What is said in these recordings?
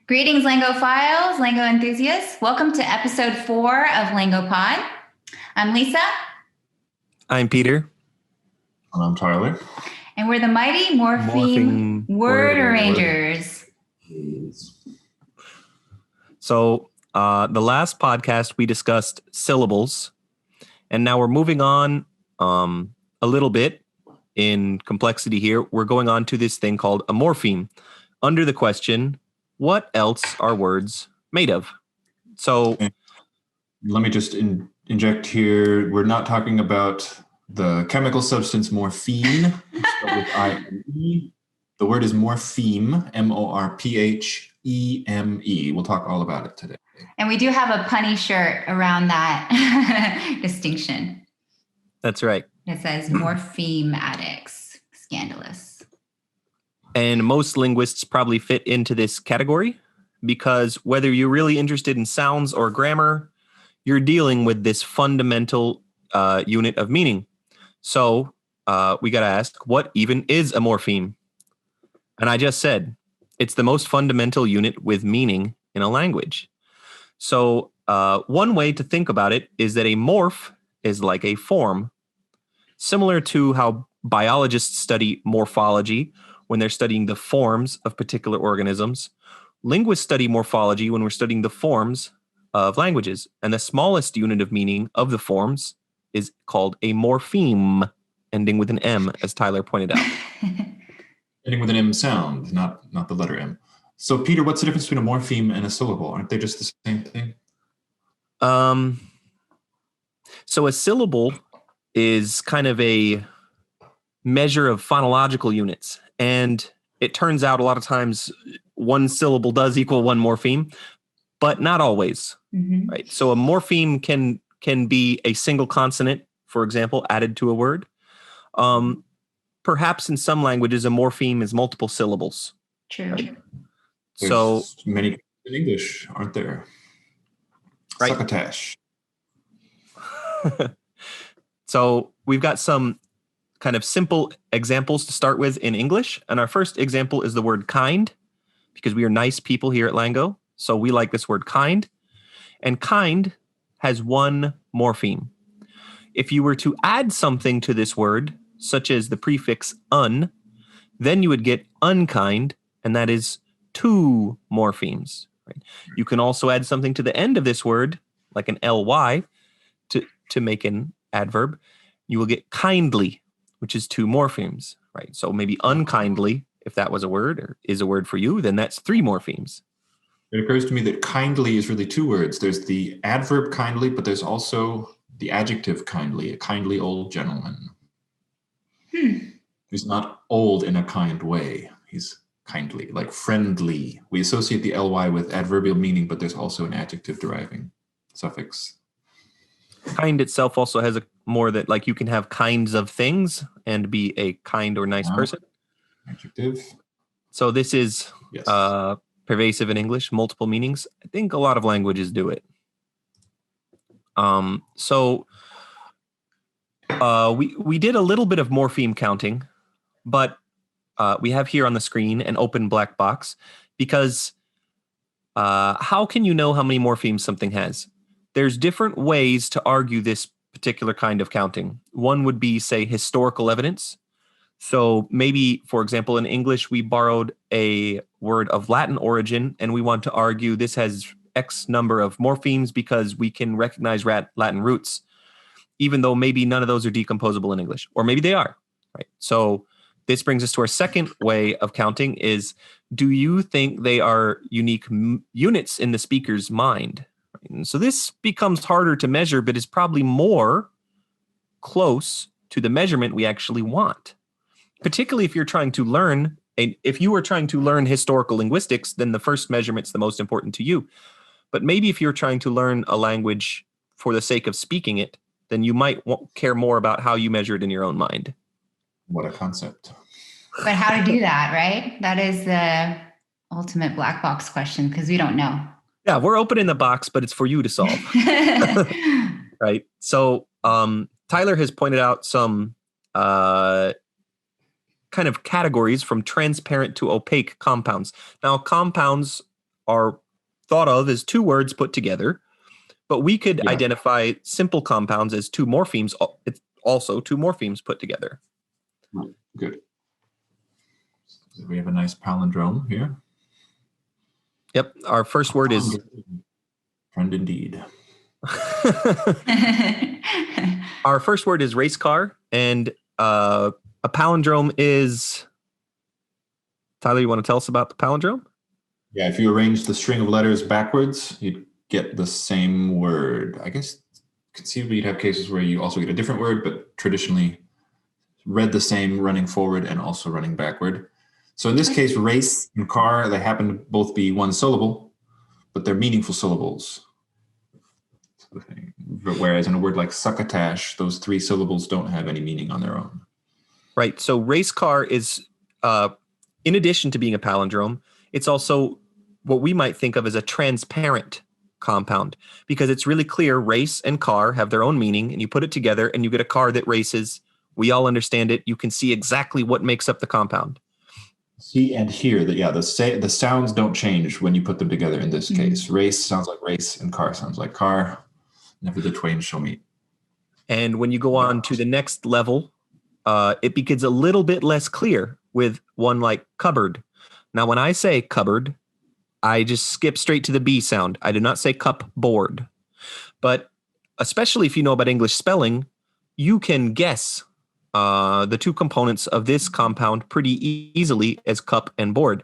Greetings, LanGophiles, Lango enthusiasts. Welcome to episode 4 of LanGoPod. I'm Lisa. I'm Peter. And I'm Tyler. And we're the mighty Morpheme word arrangers. So the last podcast we discussed syllables, and now we're moving on a little bit in complexity here. We're going on to this thing called a morpheme under the question, what else are words made of? So let me just inject here. We're not talking about the chemical substance morphine, spelled with I-N-E. The word is morpheme, M-O-R-P-H-E-M-E. We'll talk all about it today. And we do have a punny shirt around that distinction. That's right. It says morpheme addicts. Scandalous. And most linguists probably fit into this category because whether you're really interested in sounds or grammar, you're dealing with this fundamental unit of meaning. So we got to ask, what even is a morpheme? And I just said, it's the most fundamental unit with meaning in a language. So one way to think about it is that a morph is like a form, similar to how biologists study morphology when they're studying the forms of particular organisms. Linguists study morphology when we're studying the forms of languages. And the smallest unit of meaning of the forms is called a morpheme, ending with an M, as Tyler pointed out. Ending with an M sound, not the letter M. So, Peter, what's the difference between a morpheme and a syllable? Aren't they just the same thing? So a syllable is kind of a measure of phonological units. And it turns out a lot of times one syllable does equal one morpheme, but not always. Mm-hmm. Right? So a morpheme can be a single consonant, for example, added to a word. Perhaps in some languages, a morpheme is multiple syllables. True. Right? So many in English, aren't there? Right. Succotash. So we've got some kind of simple examples to start with in English. And our first example is the word kind, because we are nice people here at Lango. So we like this word kind. And kind has one morpheme. If you were to add something to this word, such as the prefix un, then you would get unkind, and that is two morphemes. Right? You can also add something to the end of this word, like an ly, to make an adverb. You will get kindly, which is two morphemes, right? So maybe unkindly, if that was a word or is a word for you, then that's three morphemes. It occurs to me that kindly is really two words. There's the adverb kindly, but there's also the adjective kindly, a kindly old gentleman. He's not old in a kind way. He's kindly, like friendly. We associate the ly with adverbial meaning, but there's also an adjective deriving suffix. Kind itself also has a more that, like, you can have kinds of things and be a kind or nice person. Adjective. So this is pervasive in English, multiple meanings. I think a lot of languages do it. We did a little bit of morpheme counting, but we have here on the screen an open black box because how can you know how many morphemes something has? There's different ways to argue this particular kind of counting. One would be, say, historical evidence. So maybe, for example, in English, we borrowed a word of Latin origin, and we want to argue this has X number of morphemes because we can recognize Latin roots, even though maybe none of those are decomposable in English, or maybe they are. Right? So this brings us to our second way of counting is, do you think they are unique units in the speaker's mind? And so this becomes harder to measure, but is probably more close to the measurement we actually want. Particularly if you're trying to learn, if you were trying to learn historical linguistics, then the first measurement's the most important to you. But maybe if you're trying to learn a language for the sake of speaking it, then you might care more about how you measure it in your own mind. What a concept. But how to do that, right? That is the ultimate black box question because we don't know. Yeah, we're opening the box, but it's for you to solve. Right? So Tyler has pointed out some kind of categories from transparent to opaque compounds. Now, compounds are thought of as two words put together, but we could Yeah. identify simple compounds as two morphemes. It's also two morphemes put together. Good. So we have a nice palindrome here. Yep. Our first word is Friend indeed. our first word is race car, and a palindrome is. Tyler, you want to tell us about the palindrome? Yeah, if you arrange the string of letters backwards, you'd get the same word. I guess conceivably you'd have cases where you also get a different word, but traditionally read the same running forward and also running backward. So in this case, race and car, they happen to both be one syllable, but they're meaningful syllables. Whereas in a word like succotash, those three syllables don't have any meaning on their own. Right. So race car is, in addition to being a palindrome, it's also what we might think of as a transparent compound, because it's really clear race and car have their own meaning, and you put it together and you get a car that races. We all understand it. You can see exactly what makes up the compound. See and hear that, yeah, the sounds don't change when you put them together in this case. Race sounds like race and car sounds like car. Never the twain shall meet. And when you go on to the next level, it begins a little bit less clear with one like cupboard. Now, when I say cupboard, I just skip straight to the B sound. I do not say cupboard. But especially if you know about English spelling, you can guess the two components of this compound pretty easily as cup and board.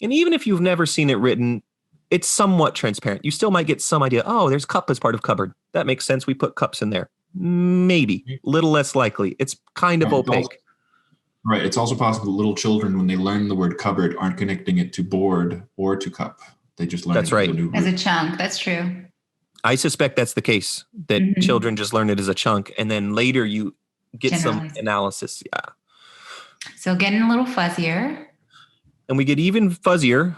And even if you've never seen it written, it's somewhat transparent. You still might get some idea, oh, there's cup as part of cupboard. That makes sense. We put cups in there. Maybe. A little less likely. It's kind of opaque. Right. It's also possible that little children, when they learn the word cupboard, aren't connecting it to board or to cup. They just learn That's it right. as a new As word. a chunk. That's true. I suspect that's the case, that children just learn it as a chunk, and then later you get some analysis. Yeah. So getting a little fuzzier. And we get even fuzzier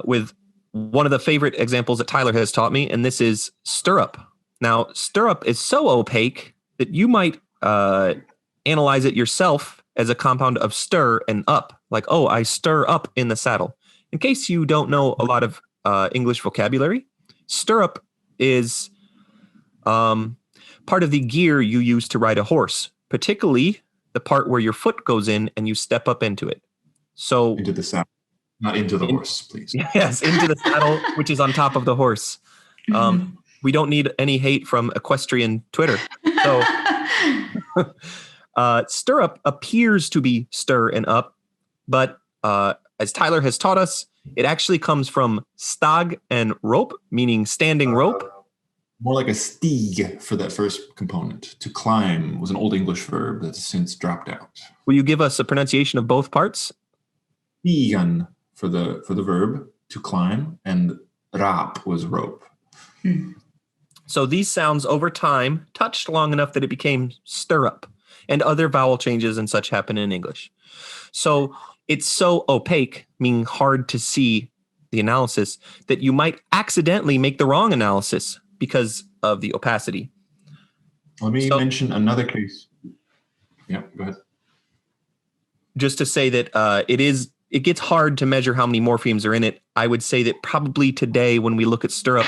with one of the favorite examples that Tyler has taught me, and this is stirrup. Now, stirrup is so opaque that you might analyze it yourself as a compound of stir and up, like, oh, I stir up in the saddle. In case you don't know a lot of English vocabulary, stirrup is part of the gear you use to ride a horse, particularly the part where your foot goes in and you step up into it. So Into the saddle, not into the horse, please. Yes, into the saddle, which is on top of the horse. We don't need any hate from equestrian Twitter. So stirrup appears to be stir and up, but as Tyler has taught us, it actually comes from stag and rope, meaning standing rope. More like a steeg for that first component. To climb was an Old English verb that's since dropped out. Will you give us a pronunciation of both parts? Stigen for the verb to climb, and rap was rope. So these sounds over time touched long enough that it became stirrup, and other vowel changes and such happen in English. So it's so opaque, meaning hard to see the analysis, that you might accidentally make the wrong analysis because of the opacity. Let me mention another case. Yeah, go ahead. Just to say that it gets hard to measure how many morphemes are in it. I would say that probably today, when we look at stirrup,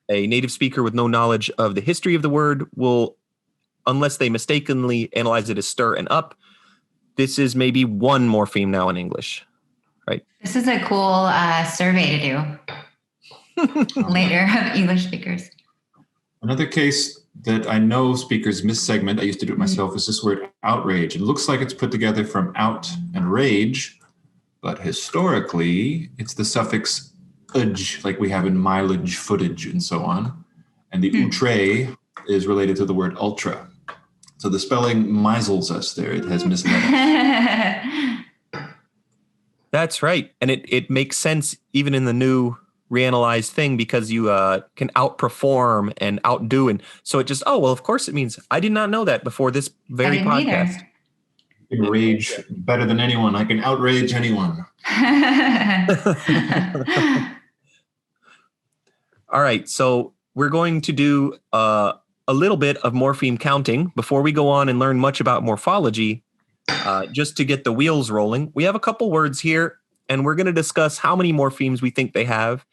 a native speaker with no knowledge of the history of the word will, unless they mistakenly analyze it as stir and up, this is maybe one morpheme now in English, right? This is a cool survey to do later of English speakers. Another case that I know speakers missegment, I used to do it myself, is this word outrage. It looks like it's put together from out and rage, but historically it's the suffix uge, like we have in mileage, footage, and so on. And the outre is related to the word ultra. So the spelling misles us there. It has misled us. That's right. And it makes sense even in the new reanalyzed thing, because you can outperform and outdo. And so it just, oh, well, of course it means. I did not know that before this very podcast. I can rage better than anyone. I can outrage anyone. All right. So we're going to do a little bit of morpheme counting before we go on and learn much about morphology, just to get the wheels rolling. We have a couple words here and we're going to discuss how many morphemes we think they have.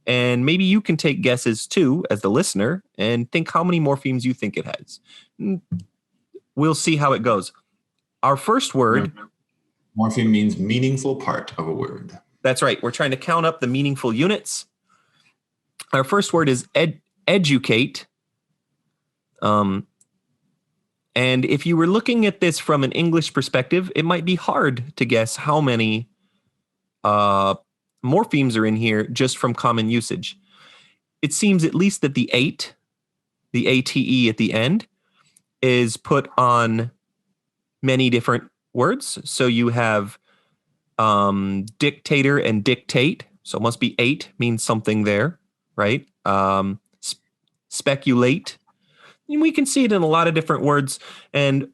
And maybe you can take guesses too, as the listener, and think how many morphemes you think it has. We'll see how it goes. Our first word. Morpheme means meaningful part of a word. That's right. We're trying to count up the meaningful units. Our first word is educate. And if you were looking at this from an English perspective, it might be hard to guess how many morphemes are in here just from common usage. It seems at least that the ate at the end, is put on many different words. So you have dictator and dictate. So it must be 8 means something there, right? Speculate. And we can see it in a lot of different words. And,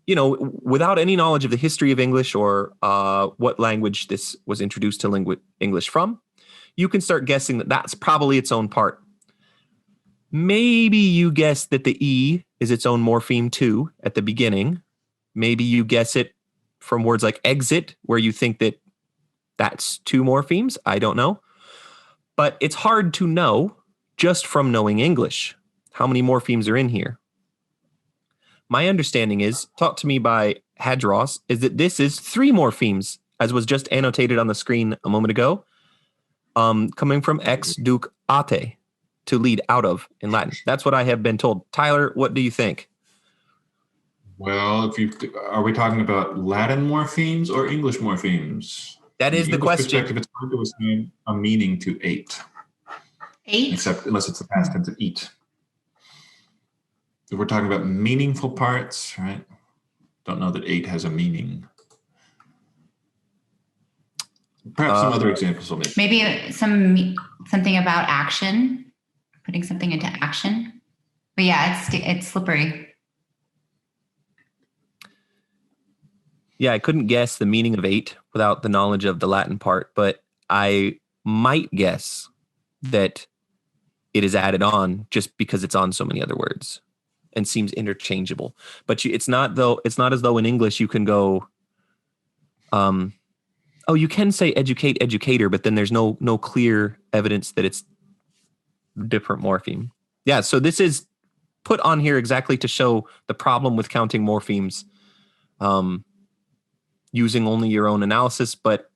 without any knowledge of the history of English or what language this was introduced to English from, you can start guessing that that's probably its own part. Maybe you guess that the E is its own morpheme too at the beginning. Maybe you guess it from words like exit, where you think that that's 2 morphemes. I don't know. But it's hard to know just from knowing English how many morphemes are in here. My understanding is, taught to me by Hadros, is that this is 3 morphemes, as was just annotated on the screen a moment ago, coming from ex duc ate, to lead out of in Latin. That's what I have been told. Tyler, what do you think? Well, are we talking about Latin morphemes or English morphemes? That is the question. Perspective, it's hard to assign a meaning to 8. 8? Except unless it's the past tense of eat. If we're talking about meaningful parts, right? Don't know that 8 has a meaning. Perhaps some other examples will make. Maybe something about action, putting something into action. But yeah, it's slippery. Yeah, I couldn't guess the meaning of 8 without the knowledge of the Latin part, but I might guess that it is added on just because it's on so many other words and seems interchangeable. But it's not as though in English you can go, you can say educate, educator, but then there's no clear evidence that it's different morpheme. Yeah, so this is put on here exactly to show the problem with counting morphemes using only your own analysis, but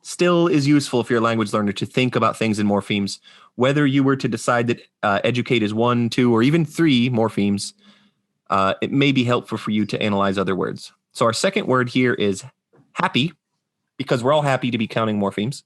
still is useful if you're a language learner to think about things in morphemes. Whether you were to decide that educate is 1, 2, or even 3 morphemes, it may be helpful for you to analyze other words. So our second word here is happy, because we're all happy to be counting morphemes.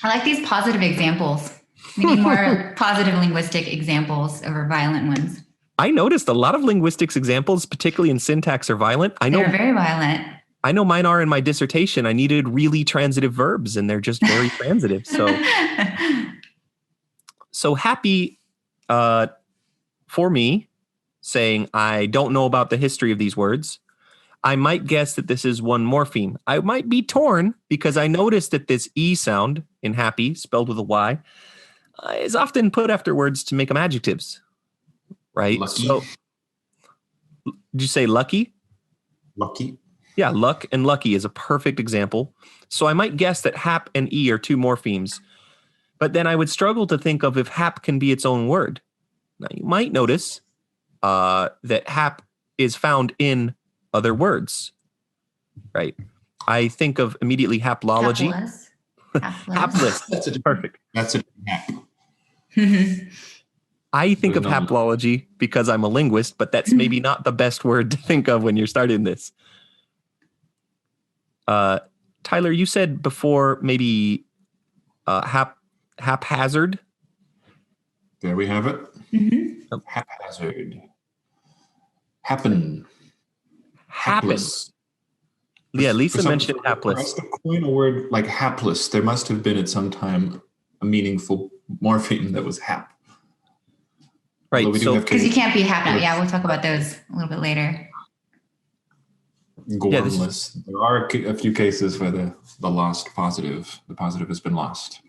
I like these positive examples. We need more positive linguistic examples over violent ones. I noticed a lot of linguistics examples, particularly in syntax, are violent. They're very violent. I know mine are in my dissertation. I needed really transitive verbs, and they're just very transitive. So happy for me, saying I don't know about the history of these words, I might guess that this is 1 morpheme. I might be torn because I noticed that this E sound in happy, spelled with a Y, is often put after words to make them adjectives, right? Lucky. So, did you say lucky? Lucky. Yeah, luck and lucky is a perfect example. So I might guess that hap and E are 2 morphemes, but then I would struggle to think of if hap can be its own word. Now you might notice that hap is found in other words, right? I think of immediately haplology. Hapless. That's perfect. That's a hap. I think of haplology because I'm a linguist, but that's maybe not the best word to think of when you're starting this. Tyler, you said before maybe haphazard. There we have it. Mm-hmm. Haphazard. Hapless. Yeah, Lisa mentioned hapless. For us to coin a word like hapless, there must have been at some time a meaningful morpheme that was hap. Right. So because you can't be hap now. Yeah, we'll talk about those a little bit later. Gormless. There are a few cases where the lost positive, the positive has been lost.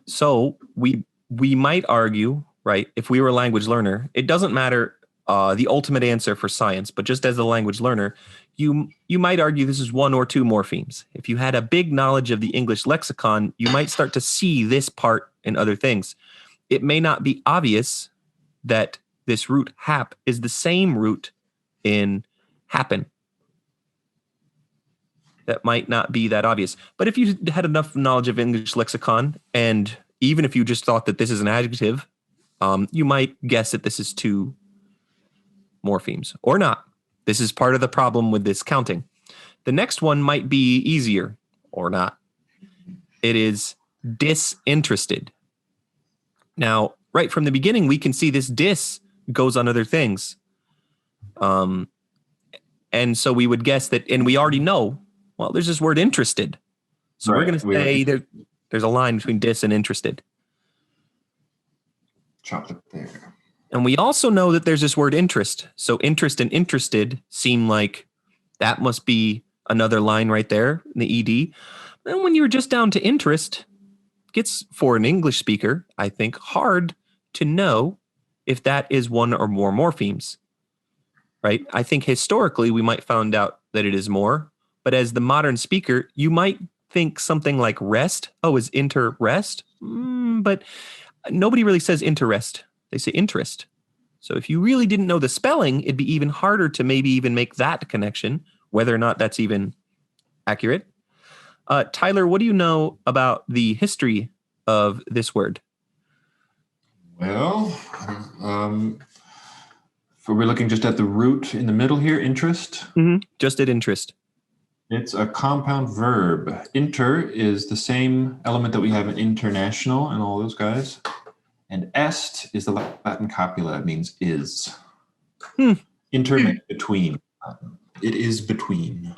So we might argue, right, if we were a language learner, it doesn't matter the ultimate answer for science, but just as a language learner, you might argue this is one or two morphemes. If you had a big knowledge of the English lexicon, you might start to see this part in other things. It may not be obvious that this root hap is the same root in happen. That might not be that obvious. But if you had enough knowledge of English lexicon, and even if you just thought that this is an adjective, you might guess that this is two morphemes or not. This is part of the problem with this counting. The next one might be easier or not. It is disinterested. Now, right from the beginning, we can see this dis goes on other things. And so we would guess that, and we already know, well, there's this word interested. So we're going to say there's a line between dis and interested. Chop it there. And we also know that there's this word interest. So interest and interested seem like that must be another line right there in the ED. And when you're just down to interest, it gets, for an English speaker, I think, hard to know if that is one or more morphemes, right? I think historically we might find out that it is more, but as the modern speaker, you might think something like rest. Oh, is interest? But nobody really says interest. They say interest. So if you really didn't know the spelling, it'd be even harder to maybe even make that connection, whether or not that's even accurate. Tyler, what do you know about the history of this word? Well, we're looking just at the root in the middle here, interest. Mm-hmm. Just at interest. It's a compound verb. Inter is the same element that we have in international and all those guys. And est is the Latin copula. It means is. Inter means between. It is between.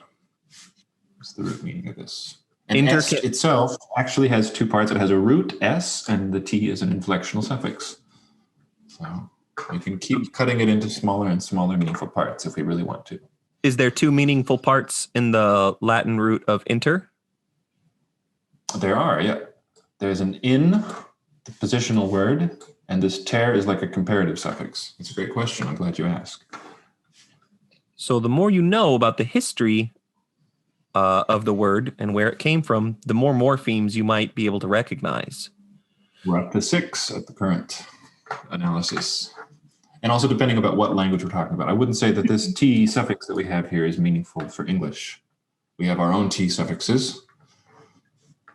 That's the root meaning of this. And est itself actually has two parts. It has a root, s, and the t is an inflectional suffix. So we can keep cutting it into smaller and smaller meaningful parts if we really want to. Is there two meaningful parts in the Latin root of inter? There are, yeah. There's an in, the positional word, and this ter is like a comparative suffix. It's a great question. I'm glad you asked. So the more you know about the history of the word and where it came from, the more morphemes you might be able to recognize. We're up to 6 at the current analysis. And also depending about what language we're talking about. I wouldn't say that this T suffix that we have here is meaningful for English. We have our own T suffixes,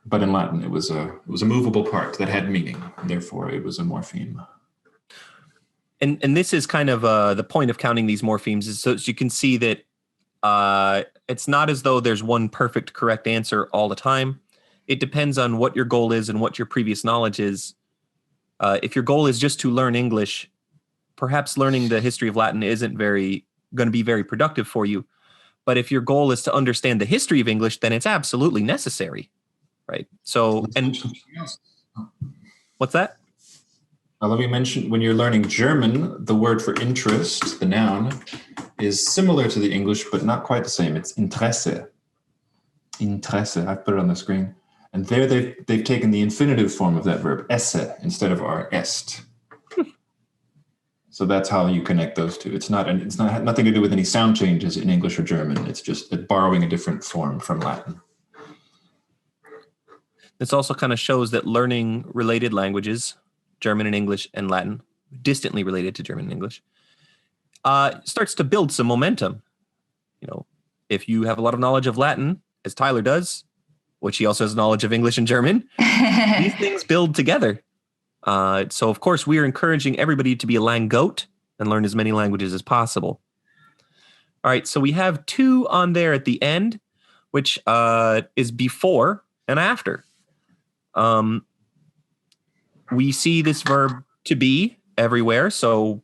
but in Latin it was a movable part that had meaning. And therefore, it was a morpheme. And this is kind of the point of counting these morphemes, is so you can see that it's not as though there's one perfect correct answer all the time. It depends on what your goal is and what your previous knowledge is. If your goal is just to learn English, perhaps learning the history of Latin isn't going to be very productive for you. But if your goal is to understand the history of English, then it's absolutely necessary, right? So, and what's that? Let me mention, when you're learning German, the word for interest, the noun, is similar to the English, but not quite the same. It's Interesse. Interesse, I've put it on the screen. And there they've taken the infinitive form of that verb, esse, instead of our est. So that's how you connect those two. It's nothing to do with any sound changes in English or German. It's just borrowing a different form from Latin. This also kind of shows that learning related languages, German and English and Latin, distantly related to German and English, starts to build some momentum. You know, if you have a lot of knowledge of Latin, as Tyler does, which he also has knowledge of English and German, these things build together. So, of course, we are encouraging everybody to be a LanGoat and learn as many languages as possible. All right, so we have 2 on there at the end, which is before and after. We see this verb to be everywhere, so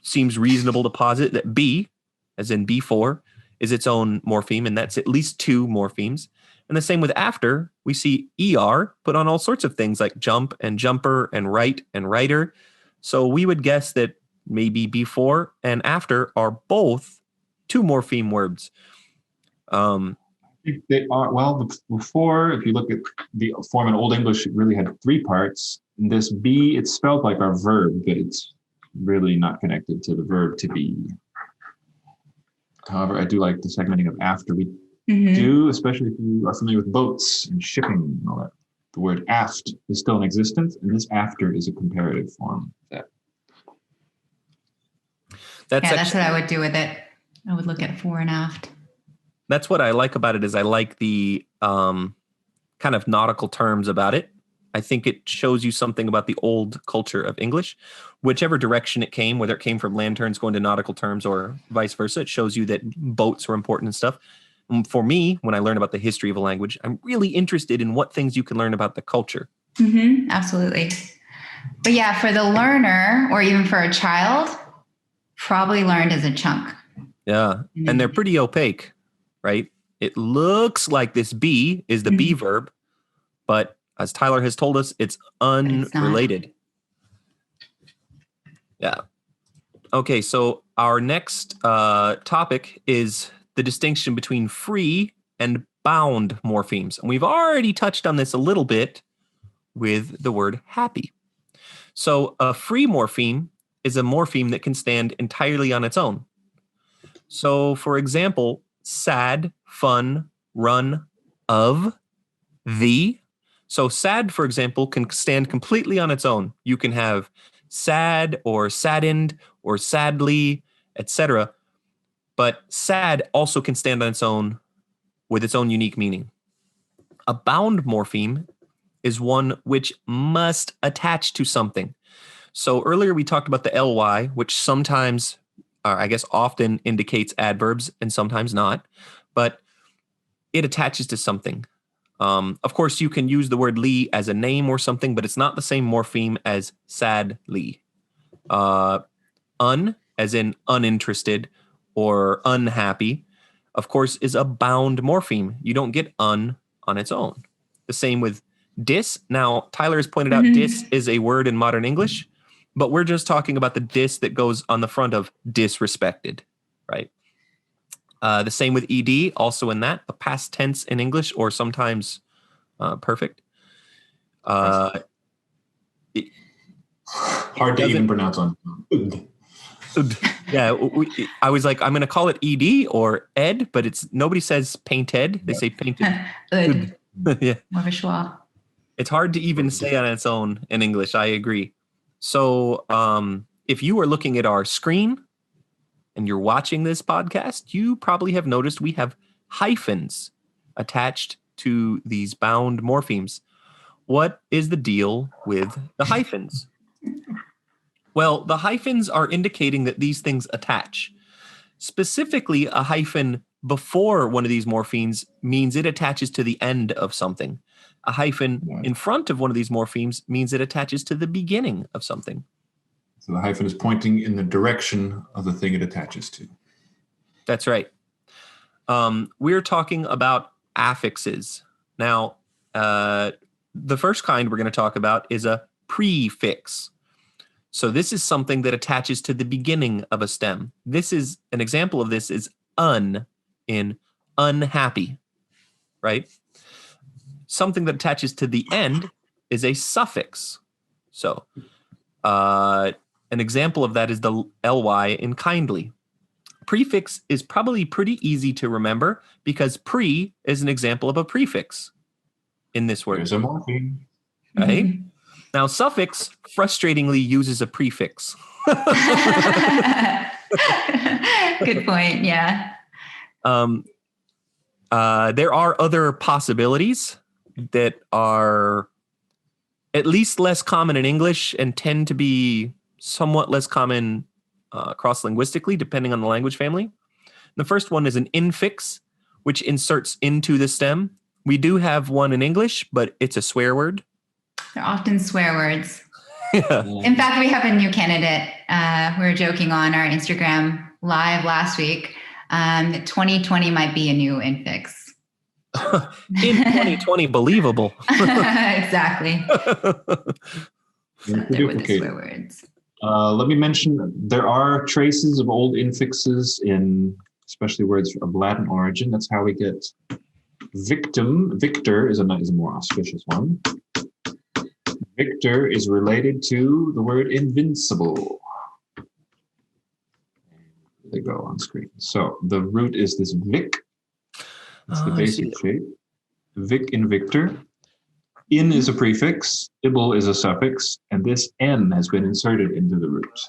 seems reasonable to posit that be, as in before, is its own morpheme, and that's at least 2 morphemes. And the same with after, we see ER put on all sorts of things like jump and jumper and write and writer. So we would guess that maybe before and after are both 2 morpheme words. They are, well, before, if you look at the form in Old English, it really had 3 parts. And this be, it's spelled like our verb, but it's really not connected to the verb to be. However, I do like the segmenting of after. We Mhm. do, especially if you are familiar with boats and shipping and all that. The word aft is still in existence, and this after is a comparative form of that. That's what I would do with it. I would look at fore and aft. That's what I like about it is I like the kind of nautical terms about it. I think it shows you something about the old culture of English. Whichever direction it came, whether it came from land terms going to nautical terms or vice versa, it shows you that boats were important and stuff. And for me, when I learn about the history of a language, I'm really interested in what things you can learn about the culture. Mm-hmm, absolutely. But yeah, for the learner or even for a child, probably learned as a chunk. Yeah. And they're pretty opaque, right? It looks like this be is the be verb, but as Tyler has told us, it's unrelated. Yeah. Okay, so our next topic is the distinction between free and bound morphemes. And we've already touched on this a little bit with the word happy. So a free morpheme is a morpheme that can stand entirely on its own. So for example, sad, fun, run, of, the. So sad, for example, can stand completely on its own. You can have sad or saddened or sadly, etc. But sad also can stand on its own with its own unique meaning. A bound morpheme is one which must attach to something. So earlier we talked about the ly, which sometimes, or I guess often indicates adverbs and sometimes not, but it attaches to something. Of course, you can use the word ly as a name or something, but it's not the same morpheme as sadly. Un, as in uninterested or unhappy, of course, is a bound morpheme. You don't get on its own. The same with dis. Now, Tyler has pointed out dis is a word in modern English, but we're just talking about the dis that goes on the front of disrespected, right? The same with ed, also in that, a past tense in English, or sometimes perfect. Hard to even pronounce on. Yeah, I was like, I'm going to call it ed or ed, but it's nobody says painted. They say painted. Yeah, more of a schwa. It's hard to even say on its own in English. I agree. So if you are looking at our screen and you're watching this podcast, you probably have noticed we have hyphens attached to these bound morphemes. What is the deal with the hyphens? Well, the hyphens are indicating that these things attach. Specifically, a hyphen before one of these morphemes means it attaches to the end of something. A hyphen in front of one of these morphemes means it attaches to the beginning of something. So the hyphen is pointing in the direction of the thing it attaches to. That's right. We're talking about affixes. Now, the first kind we're going to talk about is a prefix. So this is something that attaches to the beginning of a stem. This is an example of this is un in unhappy, right? Something that attaches to the end is a suffix. So an example of that is the ly in kindly. Prefix is probably pretty easy to remember because pre is an example of a prefix in this word. There's a morpheme. Right? Now, suffix frustratingly uses a prefix. Good point. Yeah. There are other possibilities that are at least less common in English and tend to be somewhat less common cross-linguistically, depending on the language family. The first one is an infix, which inserts into the stem. We do have one in English, but it's a swear word. They're often swear words. Yeah. In fact, we have a new candidate. We were joking on our Instagram live last week. 2020 might be a new infix. In 2020, believable. Exactly. So there were the swear words. Let me mention there are traces of old infixes in especially words of Latin origin. That's how we get victim. Victor is a more auspicious one. Victor is related to the word invincible. they go on screen. So the root is this Vic. It's the basic shape. Vic in Victor. In is a prefix, ibble is a suffix, and this N has been inserted into the root.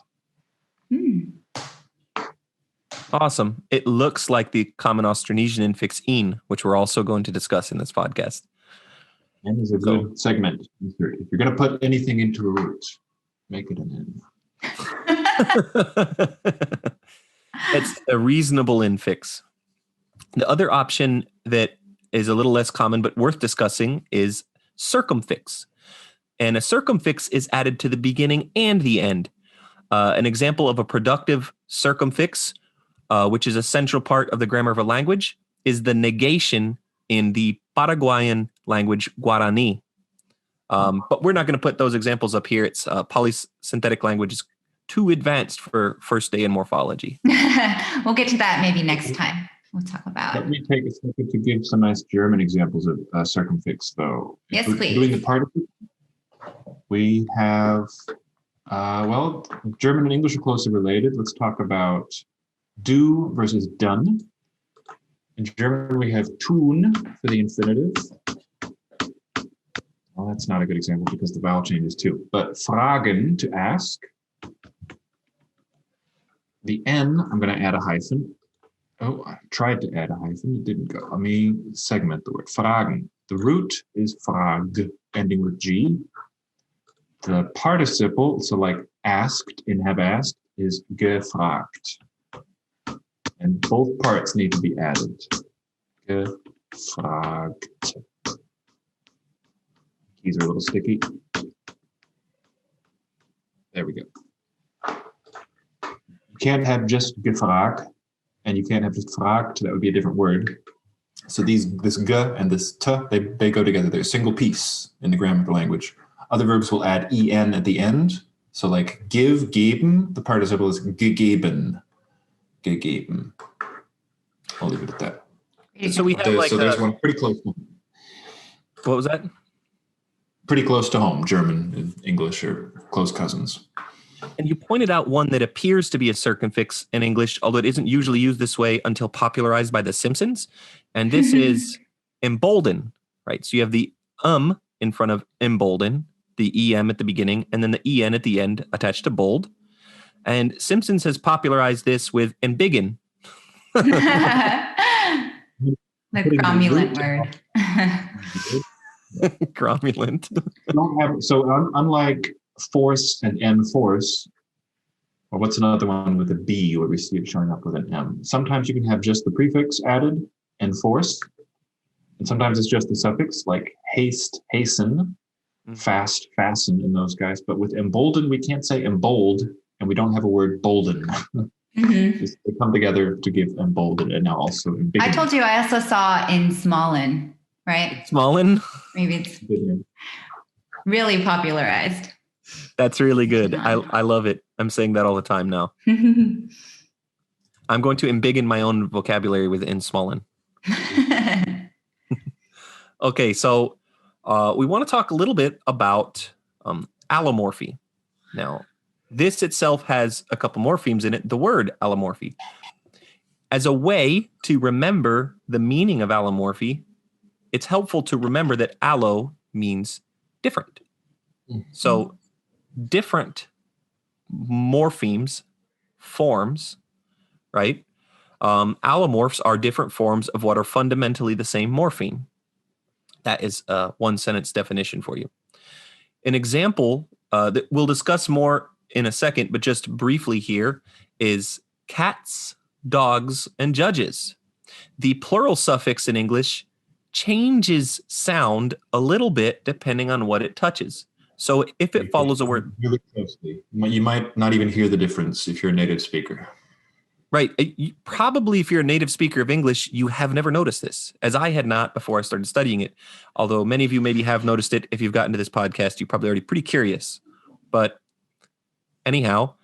Awesome. It looks like the common Austronesian infix in, which we're also going to discuss in this podcast. N is a good segment. If you're going to put anything into a root, make it an N. It's a reasonable infix. The other option that is a little less common but worth discussing is circumfix. And a circumfix is added to the beginning and the end. An example of a productive circumfix, which is a central part of the grammar of a language, is the negation in the Paraguayan language Guarani. But we're not going to put those examples up here. It's polysynthetic language is too advanced for first day in morphology. We'll get to that maybe next time. We'll talk about. Let me take a second to give some nice German examples of circumfix, though. Yes, If we're please. doing the participle, we have, German and English are closely related. Let's talk about do versus done. In German, we have tun for the infinitive. Well, that's not a good example because the vowel changes too. But fragen, to ask. The N, I'm going to add a hyphen. Oh, I tried to add a hyphen. It didn't go. Let me segment the word. Fragen. The root is frag, ending with G. The participle, so like asked in have asked, is gefragt. And both parts need to be added. Gefragt. Keys are a little sticky. There we go. You can't have just gefragt, and you can't have just fragt. That would be a different word. So this g and this t, they go together. They're a single piece in the grammar of the language. Other verbs will add en at the end. So like give, geben, the participle is gegeben. Gegeben. I'll leave it at that. So we have so there's one pretty close. What was that? Pretty close to home. German and English are close cousins. And you pointed out one that appears to be a circumfix in English, although it isn't usually used this way until popularized by The Simpsons. And this is embolden, right? So you have the in front of embolden, the em at the beginning, and then the en at the end attached to bold. And Simpsons has popularized this with embiggen. The cromulent word. Cromulent. Unlike force and enforce, or what's another one with a B where we see it showing up with an M? Sometimes you can have just the prefix added, enforce, and sometimes it's just the suffix, like haste, hasten, fast, fasten in those guys. But with embolden, we can't say embold, and we don't have a word bolden. They come together to give embolden, and now also embiggen. I told you I also saw in Smollen, right? Smollen? Maybe it's really popularized. That's really good. I love it. I'm saying that all the time now. I'm going to embiggen my own vocabulary within Smollen. Okay, so we want to talk a little bit about allomorphy. Now, this itself has a couple morphemes in it, the word allomorphy. As a way to remember the meaning of allomorphy, it's helpful to remember that allo means different. So different morphemes, forms, right? Allomorphs are different forms of what are fundamentally the same morpheme. That is a one sentence definition for you. An example that we'll discuss more in a second, but just briefly here, is cats, dogs, and judges. The plural suffix in English changes sound a little bit depending on what it touches. So if it follows a word really closely, you might not even hear the difference if you're a native speaker. Right. Probably if you're a native speaker of English, you have never noticed this, as I had not before I started studying it. Although many of you maybe have noticed it. If you've gotten to this podcast, you're probably already pretty curious. But anyhow,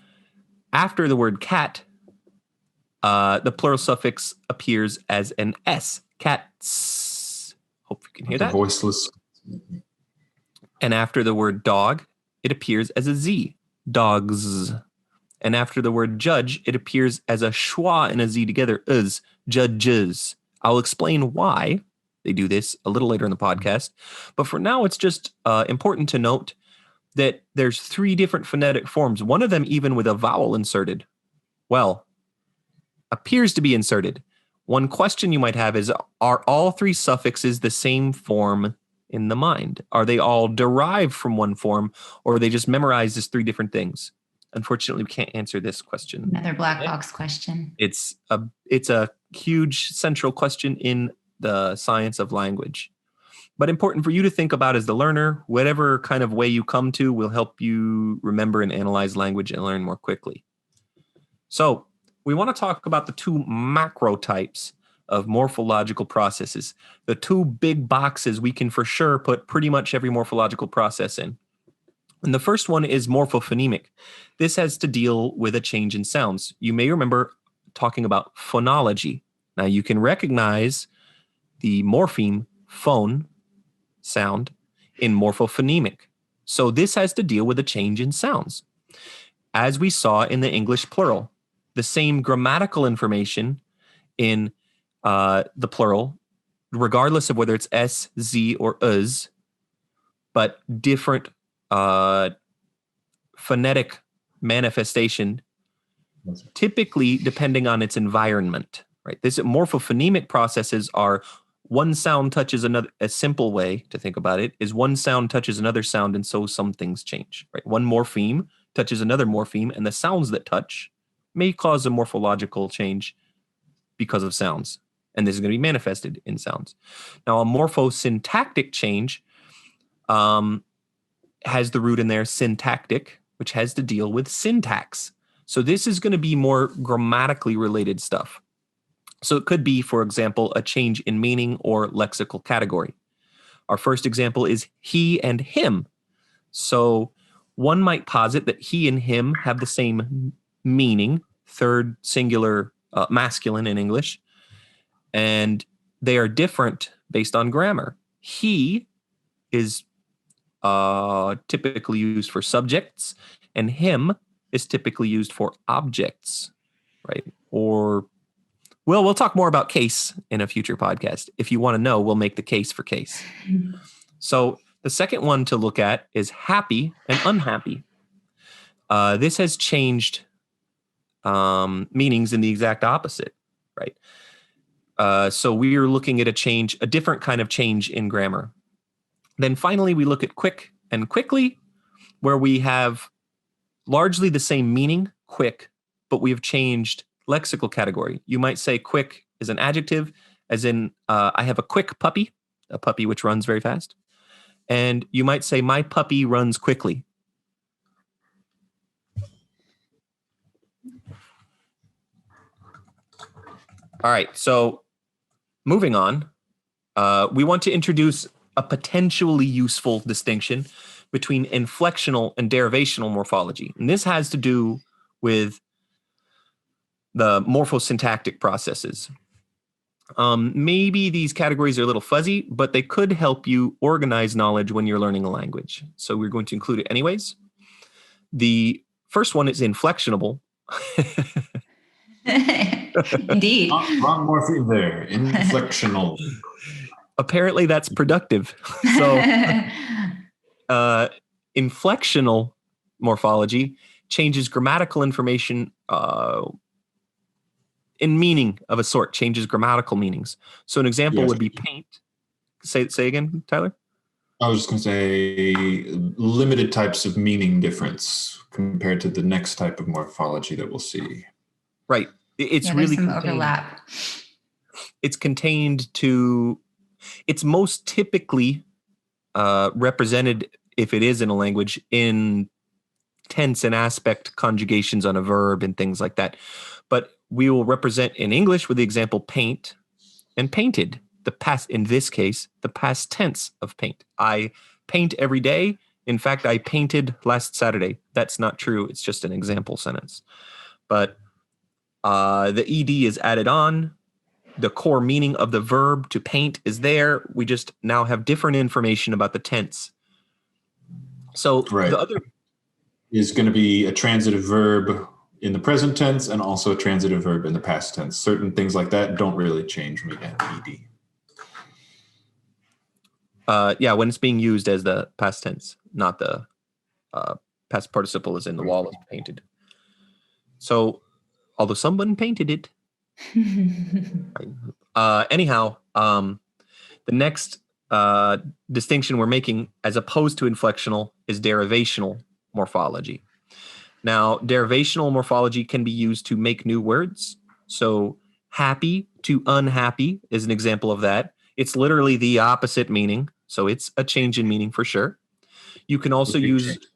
after the word cat, the plural suffix appears as an S. Cats. Hope you can hear that. Voiceless. And after the word dog, it appears as a Z. Dogs. And after the word judge, it appears as a schwa and a z together, uz, judges. I'll explain why they do this a little later in the podcast. But for now, it's just important to note that there's 3 different phonetic forms, one of them even with a vowel inserted. Well, appears to be inserted. One question you might have is, are all 3 suffixes the same form in the mind? Are they all derived from one form, or are they just memorized as 3 different things? Unfortunately, we can't answer this question. Another black box question. It's a huge central question in the science of language, but important for you to think about as the learner. Whatever kind of way you come to will help you remember and analyze language and learn more quickly. So we want to talk about the 2 macro types of morphological processes, the 2 big boxes we can for sure put pretty much every morphological process in. And the first one is morphophonemic. This has to deal with a change in sounds. You may remember talking about phonology. Now you can recognize the morpheme, phone, sound in morphophonemic. So this has to deal with a change in sounds. As we saw in the English plural, the same grammatical information in the plural, regardless of whether it's s, z, or uz, but different phonetic manifestation, typically depending on its environment, right? This morphophonemic processes are one sound touches another. A simple way to think about it is one sound touches another sound, and so some things change, right? One morpheme touches another morpheme, and the sounds that touch may cause a morphological change because of sounds. And this is going to be manifested in sounds. Now, a morphosyntactic change has the root in there, syntactic, which has to deal with syntax. So this is going to be more grammatically related stuff. So it could be, for example, a change in meaning or lexical category. Our first example is he and him. So one might posit that he and him have the same meaning, third singular masculine in English, and they are different based on grammar. He is typically used for subjects, and him is typically used for objects, right? Or, well, we'll talk more about case in a future podcast. If you want to know, we'll make the case for case. So the second one to look at is happy and unhappy. This has changed meanings in the exact opposite, right? So we are looking at a different kind of change in grammar. Then finally, we look at quick and quickly, where we have largely the same meaning, quick, but we have changed lexical category. You might say quick is an adjective, as in, I have a quick puppy, a puppy which runs very fast. And you might say, my puppy runs quickly. All right, so moving on, we want to introduce a potentially useful distinction between inflectional and derivational morphology. And this has to do with the morphosyntactic processes. Maybe these categories are a little fuzzy, but they could help you organize knowledge when you're learning a language. So we're going to include it anyways. The first one is inflectionable. Indeed. Wrong morpheme there. Inflectional. Apparently that's productive. So inflectional morphology changes grammatical information in meaning of a sort, changes grammatical meanings. So an example would be paint. Say again, Tyler? I was just going to say limited types of meaning difference compared to the next type of morphology that we'll see. Right. It's really some overlap. It's contained to, it's most typically represented, if it is in a language, in tense and aspect conjugations on a verb and things like that. But we will represent in English with the example paint and painted. The past, in this case, the past tense of paint. I paint every day. In fact, I painted last Saturday. That's not true. It's just an example sentence. But the ed is added on. The core meaning of the verb to paint is there. We just now have different information about the tense. So right. The other is going to be a transitive verb in the present tense and also a transitive verb in the past tense. Certain things like that don't really change when you add ed. Yeah, when it's being used as the past tense, not the past participle is in the wall is painted. So, although someone painted it. Anyhow, the next distinction we're making, as opposed to inflectional, is derivational morphology. Now, derivational morphology can be used to make new words. So, happy to unhappy is an example of that. It's literally the opposite meaning. So, it's a change in meaning for sure. You can also use... Change.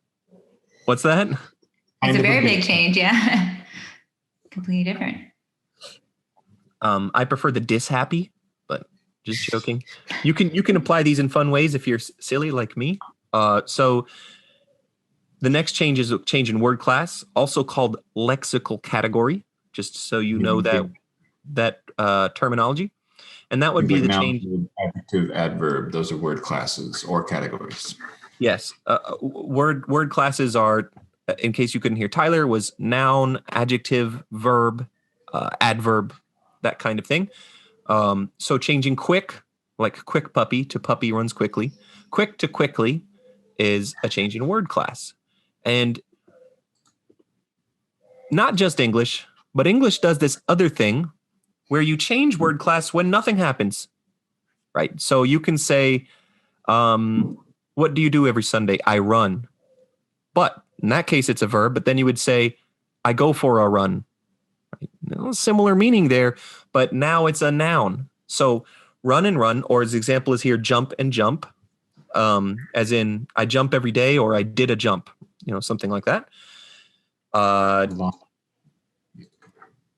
What's that? It's a very big change, yeah. Completely different. I prefer the dishappy, but just joking. You can apply these in fun ways if you're silly like me. So the next change is a change in word class, also called lexical category, just so you know that terminology. And that would be the change. Adjective, adverb, those are word classes or categories. Yes. Word classes are, in case you couldn't hear Tyler, was noun, adjective, verb, adverb, that kind of thing. So changing quick, like quick puppy, to puppy runs quickly. Quick to quickly is a change in word class. And not just English, but English does this other thing where you change word class when nothing happens, right? So you can say, what do you do every Sunday? I run. But in that case, it's a verb. But then you would say, I go for a run. Right? Similar meaning there, but now it's a noun. So run and run, or as the example is here, jump and jump, as in I jump every day, or I did a jump, something like that.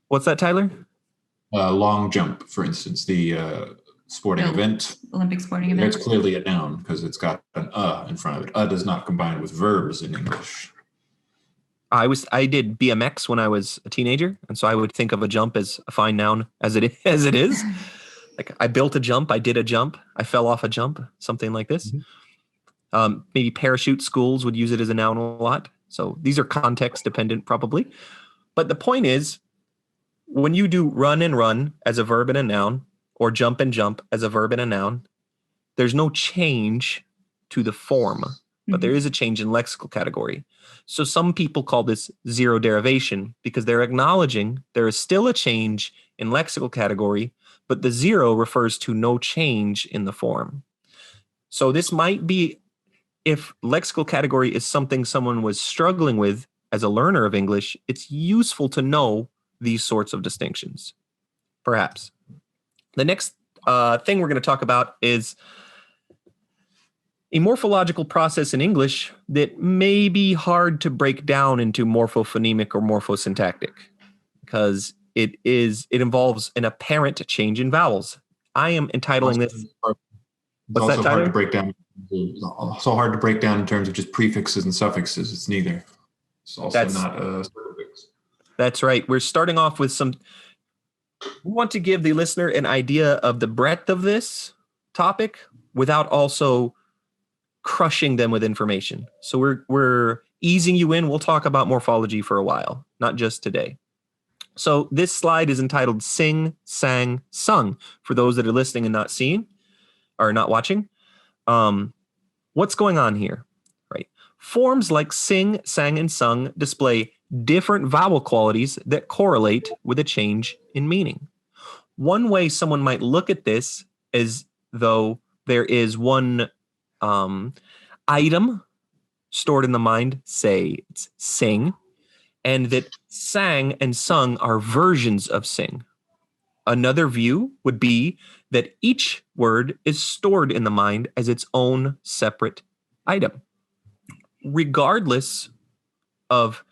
What's that, Tyler? Long jump, for instance, the sporting event. Olympic sporting event. It's clearly a noun because it's got an in front of it. Does not combine with verbs in English. I did BMX when I was a teenager, and so I would think of a jump as a fine noun as it is. Like I built a jump, I did a jump, I fell off a jump, something like this. Mm-hmm. Maybe parachute schools would use it as a noun a lot. So these are context dependent probably. But the point is, when you do run and run as a verb and a noun, or jump and jump as a verb and a noun, there's no change to the form, but there is a change in lexical category. So some people call this zero derivation because they're acknowledging there is still a change in lexical category, but the zero refers to no change in the form. So this might be, if lexical category is something someone was struggling with as a learner of English, it's useful to know these sorts of distinctions, perhaps. The next thing we're going to talk about is a morphological process in English that may be hard to break down into morphophonemic or morphosyntactic because it involves an apparent change in vowels. I am entitling this. What's that, Tyler? Hard to break down. Also hard to break down in terms of just prefixes and suffixes. It's neither. It's also not a suffix. That's right. We're starting off with some. We want to give the listener an idea of the breadth of this topic without also crushing them with information. So we're easing you in. We'll talk about morphology for a while, not just today. So this slide is entitled Sing, Sang, Sung, for those that are listening and not seeing or not watching. What's going on here, right? Forms like sing, sang, and sung display different vowel qualities that correlate with a change in meaning. One way someone might look at this is though there is one item stored in the mind, say it's sing, and that sang and sung are versions of sing. Another view would be that each word is stored in the mind as its own separate item. Regardless of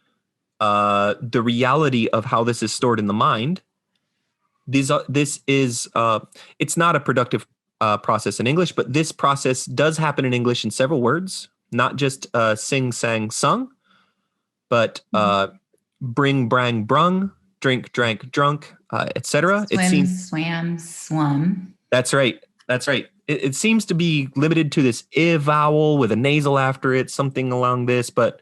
the reality of how this is stored in the mind, this is it's not a productive process in English, but this process does happen in English in several words, not just sing, sang, sung, but bring, brang, brung, drink, drank, drunk, etc. Swim, swam, swum. That's right. It seems to be limited to this I vowel with a nasal after it, something along this, but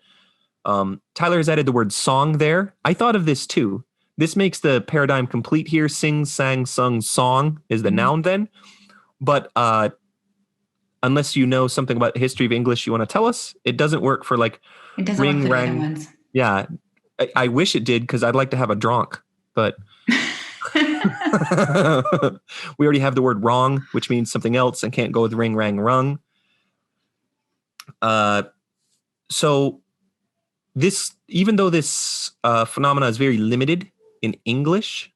Tyler has added the word song there. I thought of this too. This makes the paradigm complete here. Sing, sang, sung, song is the noun then. But unless you know something about the history of English you want to tell us, it doesn't work for like It doesn't ring, work for the other rang. ones. Yeah. I wish it did because I'd like to have a dronk, but we already have the word wrong, which means something else and can't go with ring, rang, rung. So this, even though this phenomena is very limited in English,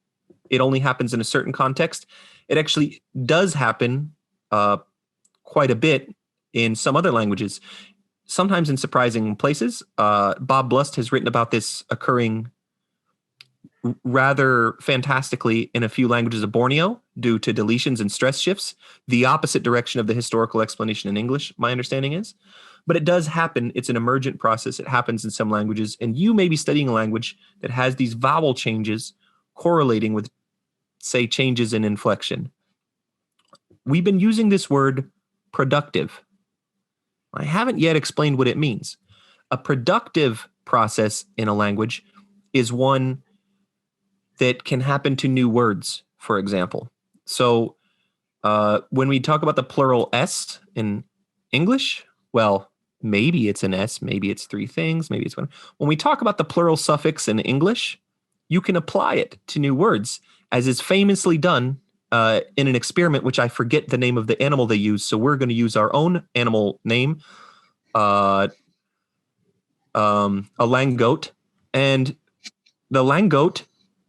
it only happens in a certain context. It actually does happen quite a bit in some other languages, sometimes in surprising places. Bob Blust has written about this occurring rather fantastically in a few languages of Borneo due to deletions and stress shifts, the opposite direction of the historical explanation in English, my understanding is. But it does happen. It's an emergent process. It happens in some languages. And you may be studying a language that has these vowel changes correlating with, say, changes in inflection. We've been using this word productive. I haven't yet explained what it means. A productive process in a language is one that can happen to new words, for example. So when we talk about the plural S in English, well, maybe it's an S, maybe it's three things, maybe it's one. When we talk about the plural suffix in English, you can apply it to new words, as is famously done in an experiment, which I forget the name of the animal they use. So we're going to use our own animal name, a langoat. And the langoat,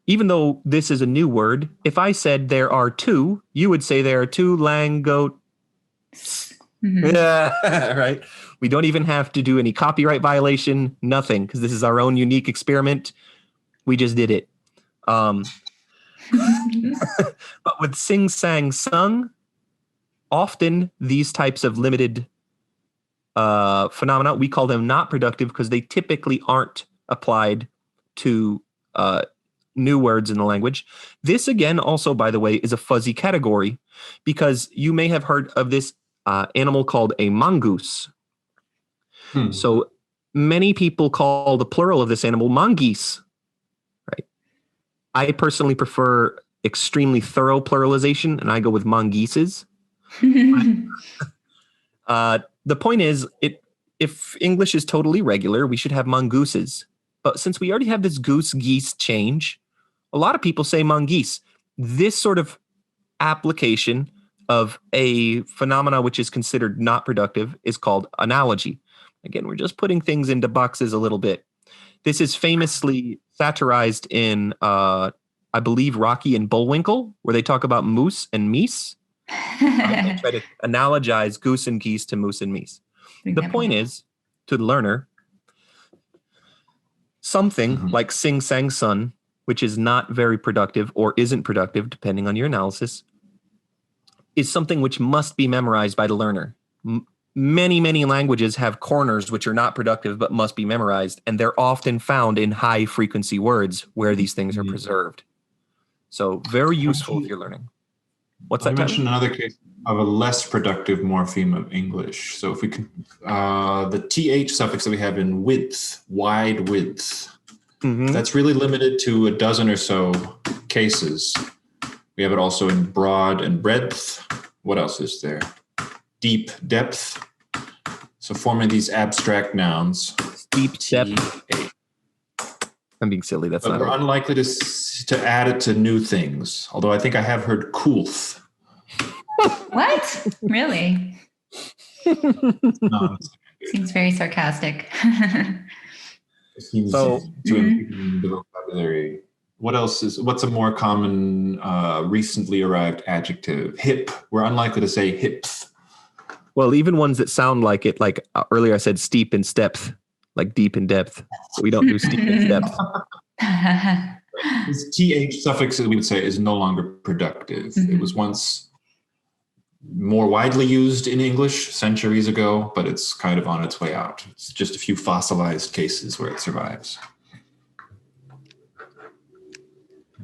even though this is a new word, if I said there are two, you would say there are two langoats. Mm-hmm. Yeah, right. We don't even have to do any copyright violation, nothing, because this is our own unique experiment. We just did it. But with sing, sang, sung, often these types of limited phenomena, we call them not productive because they typically aren't applied to new words in the language. This, again, also, by the way, is a fuzzy category because you may have heard of this animal called a mongoose. So many people call the plural of this animal mongeese. Right? I personally prefer extremely thorough pluralization, and I go with mongeeses. The point is, if English is totally regular, we should have mongooses. But since we already have this goose-geese change, a lot of people say mongoose. This sort of application of a phenomena which is considered not productive is called analogy. Again, we're just putting things into boxes a little bit. This is famously satirized in, I believe, Rocky and Bullwinkle, where they talk about moose and meese. They try to analogize goose and geese to moose and meese. The point is, to the learner, something like sing, sang, sun, which is not very productive or isn't productive, depending on your analysis, is something which must be memorized by the learner. Many, many languages have corners which are not productive but must be memorized, and they're often found in high-frequency words where these things are preserved. So very useful if you're learning. What's that? I mentioned another case of a less productive morpheme of English. So if we can, the th suffix that we have in width, wide width, that's really limited to a dozen or so cases. We have it also in broad and breadth. What else is there? Deep, depth. So forming these abstract nouns. Deep, depth. I'm being silly. That's not. We're unlikely to add it to new things. Although I think I have heard coolth. What? Really? No, seems very sarcastic. It seems to include the vocabulary. What's a more common recently arrived adjective? Hip. We're unlikely to say hips. Well, even ones that sound like it, like earlier I said steep in depth, like deep in depth. But we don't do steep in depth. This th suffix, we would say, is no longer productive. It was once more widely used in English centuries ago, but it's kind of on its way out. It's just a few fossilized cases where it survives.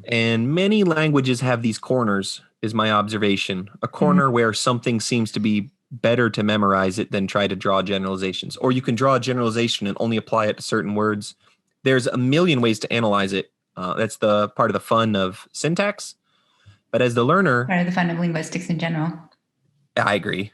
And many languages have these corners, is my observation. A corner where something seems to be better to memorize it than try to draw generalizations. Or you can draw a generalization and only apply it to certain words. There's a million ways to analyze it. That's the part of the fun of syntax. But as the learner, Part of the fun of linguistics in general. I agree.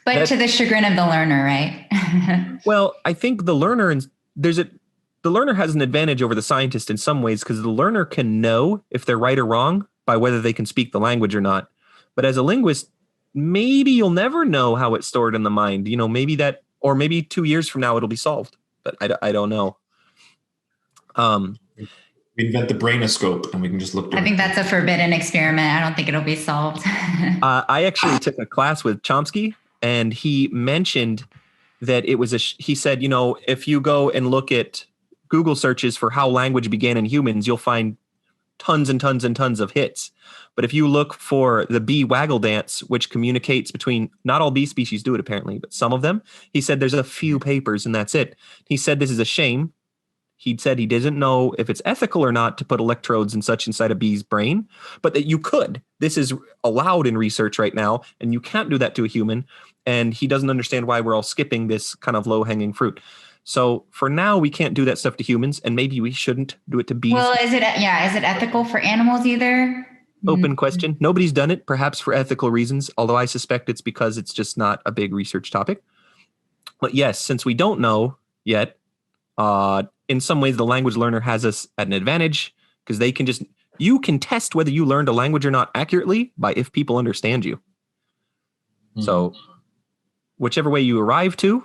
But to the chagrin of the learner, right? Well, I think the learner the learner has an advantage over the scientist in some ways because the learner can know if they're right or wrong by whether they can speak the language or not. But as a linguist, maybe you'll never know how it's stored in the mind. Maybe or maybe 2 years from now it'll be solved. But I don't know. We invent the brainoscope and we can just look. I think that's a forbidden experiment. I don't think it'll be solved. I actually took a class with Chomsky, and he mentioned that it was he said, if you go and look at Google searches for how language began in humans, you'll find tons and tons and tons of hits. But if you look for the bee waggle dance, which communicates between, not all bee species do it apparently, but some of them, he said there's a few papers and that's it. He said this is a shame. He said he doesn't know if it's ethical or not to put electrodes and such inside a bee's brain, but that you could. This is allowed in research right now, and you can't do that to a human. And he doesn't understand why we're all skipping this kind of low-hanging fruit. So for now, we can't do that stuff to humans, and maybe we shouldn't do it to bees. Well, is it ethical for animals either? Open question. Nobody's done it, perhaps for ethical reasons, although I suspect it's because it's just not a big research topic. But yes, since we don't know yet, in some ways, the language learner has us at an advantage because you can test whether you learned a language or not accurately by if people understand you. Mm-hmm. So whichever way you arrive to,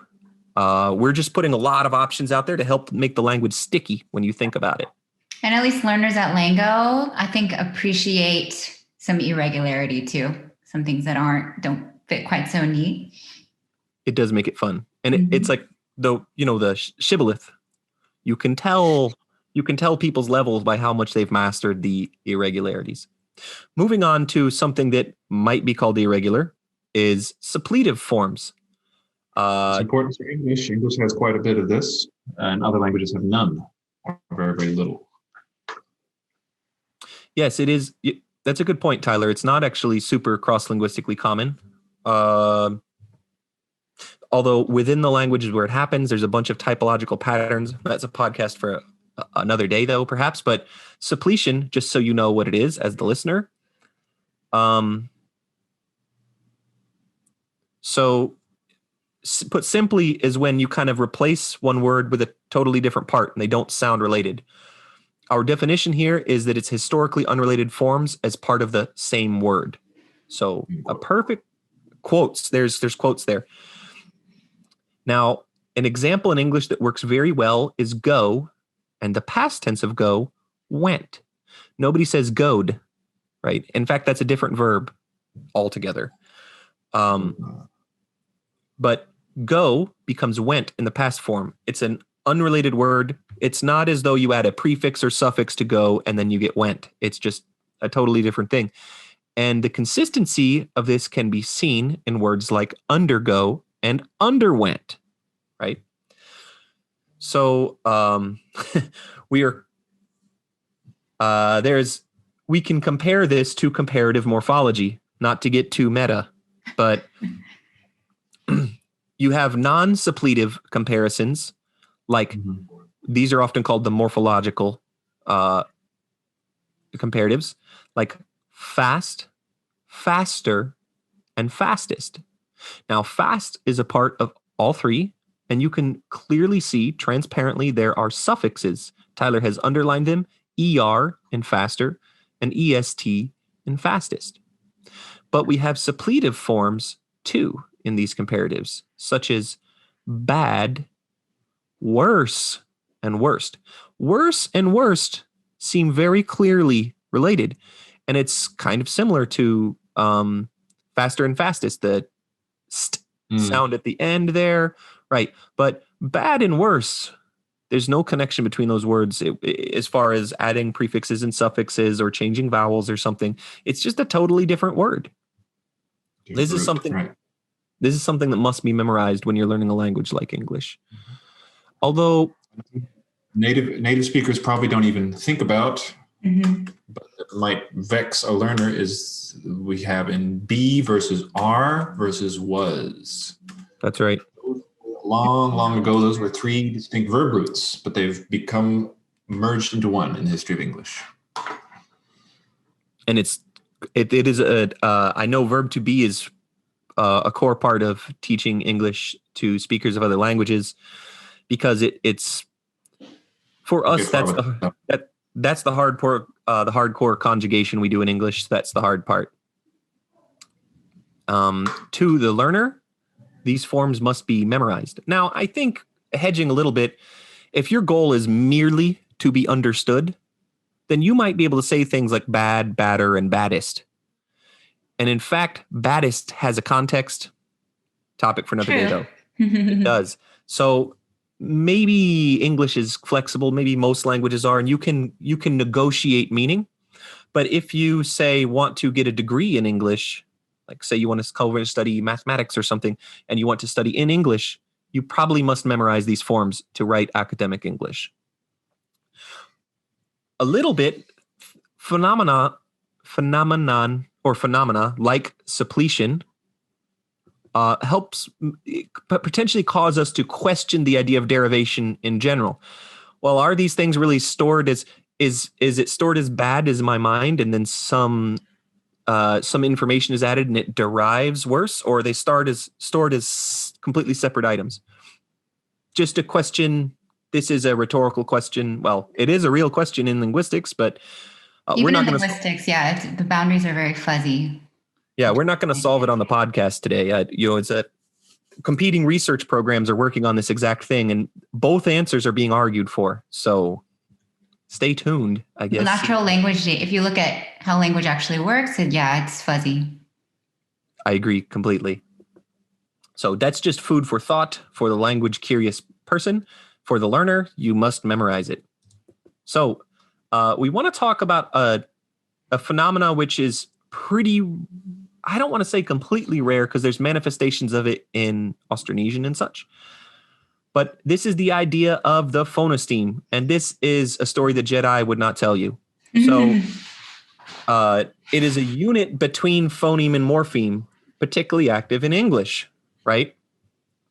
we're just putting a lot of options out there to help make the language sticky when you think about it. And at least learners at Lango, I think, appreciate some irregularity too. Some things that don't fit quite so neat. It does make it fun. And it's like the shibboleth. You can tell people's levels by how much they've mastered the irregularities. Moving on to something that might be called irregular is suppletive forms. It's important for English. English has quite a bit of this, and other languages have none, or very, very little. Yes, it is. That's a good point, Tyler. It's not actually super cross-linguistically common. Although within the languages where it happens, there's a bunch of typological patterns. That's a podcast for another day, though, perhaps. But suppletion, just so you know what it is as the listener. So put simply is when you kind of replace one word with a totally different part and they don't sound related. Our definition here is that it's historically unrelated forms as part of the same word. So a perfect quotes, there's quotes there. Now, an example in English that works very well is go, and the past tense of go, went. Nobody says goed, right? In fact, that's a different verb altogether. But go becomes went in the past form. It's an unrelated word. It's not as though you add a prefix or suffix to go and then you get went. It's just a totally different thing. And the consistency of this can be seen in words like undergo and underwent, right? So we can compare this to comparative morphology, not to get too meta, but you have non-suppletive comparisons, like these are often called the morphological comparatives, like fast, faster, and fastest. Now, fast is a part of all three, and you can clearly see transparently there are suffixes. Tyler has underlined them, ER in faster and EST in fastest. But we have suppletive forms too in these comparatives, such as bad, worse, and worst. Worse and worst seem very clearly related, and it's kind of similar to faster and fastest, the st sound at the end there, right? But bad and worse, there's no connection between those words as far as adding prefixes and suffixes or changing vowels or something. It's just a totally different word. This is something that must be memorized when you're learning a language like English. Although native speakers probably don't even think about But that might vex a learner is we have in be versus are versus was. That's right. Long, long ago, those were three distinct verb roots, but they've become merged into one in the history of English. And it is I know verb to be is a core part of teaching English to speakers of other languages, because it's for us that's the hardcore conjugation we do in English. That's the hard part. To the learner, these forms must be memorized. Now, I think, hedging a little bit, if your goal is merely to be understood, then you might be able to say things like bad, badder, and baddest. And in fact, baddest has a context. Topic for another day, though. It does. So maybe English is flexible. Maybe most languages are, and you can negotiate meaning. But if you say want to get a degree in English, like say you want to go over and study mathematics or something, and you want to study in English, you probably must memorize these forms to write academic English. A little bit phenomena like suppletion helps, but potentially cause us to question the idea of derivation in general. Well, are these things really stored as is it stored as bad as my mind, and then some information is added and it derives worse, or are they stored as completely separate items? Just a question. This is a rhetorical question. Well, it is a real question in linguistics, but we're not going to. Linguistics, the boundaries are very fuzzy. Yeah, we're not going to solve it on the podcast today. It's a competing research programs are working on this exact thing, and both answers are being argued for. So stay tuned, I guess. Natural language, if you look at how language actually works, it's fuzzy. I agree completely. So that's just food for thought for the language curious person. For the learner, you must memorize it. So we want to talk about a phenomena which is pretty, I don't want to say completely rare, because there's manifestations of it in Austronesian and such. But this is the idea of the phonesteme. And this is a story that Jedi would not tell you. So it is a unit between phoneme and morpheme, particularly active in English, right?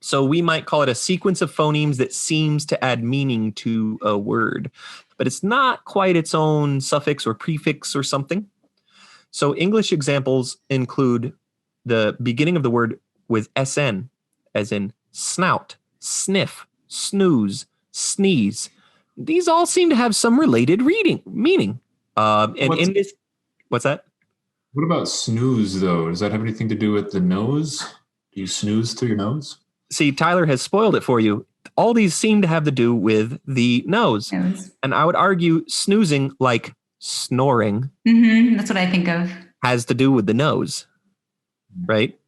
So we might call it a sequence of phonemes that seems to add meaning to a word, but it's not quite its own suffix or prefix or something. So English examples include the beginning of the word with SN, as in snout, sniff, snooze, sneeze. These all seem to have some related meaning. In this, what's that? What about snooze, though? Does that have anything to do with the nose? Do you snooze through your nose? See, Tyler has spoiled it for you. All these seem to have to do with the nose. And I would argue snoozing, like snoring, that's what I think of, has to do with the nose, right?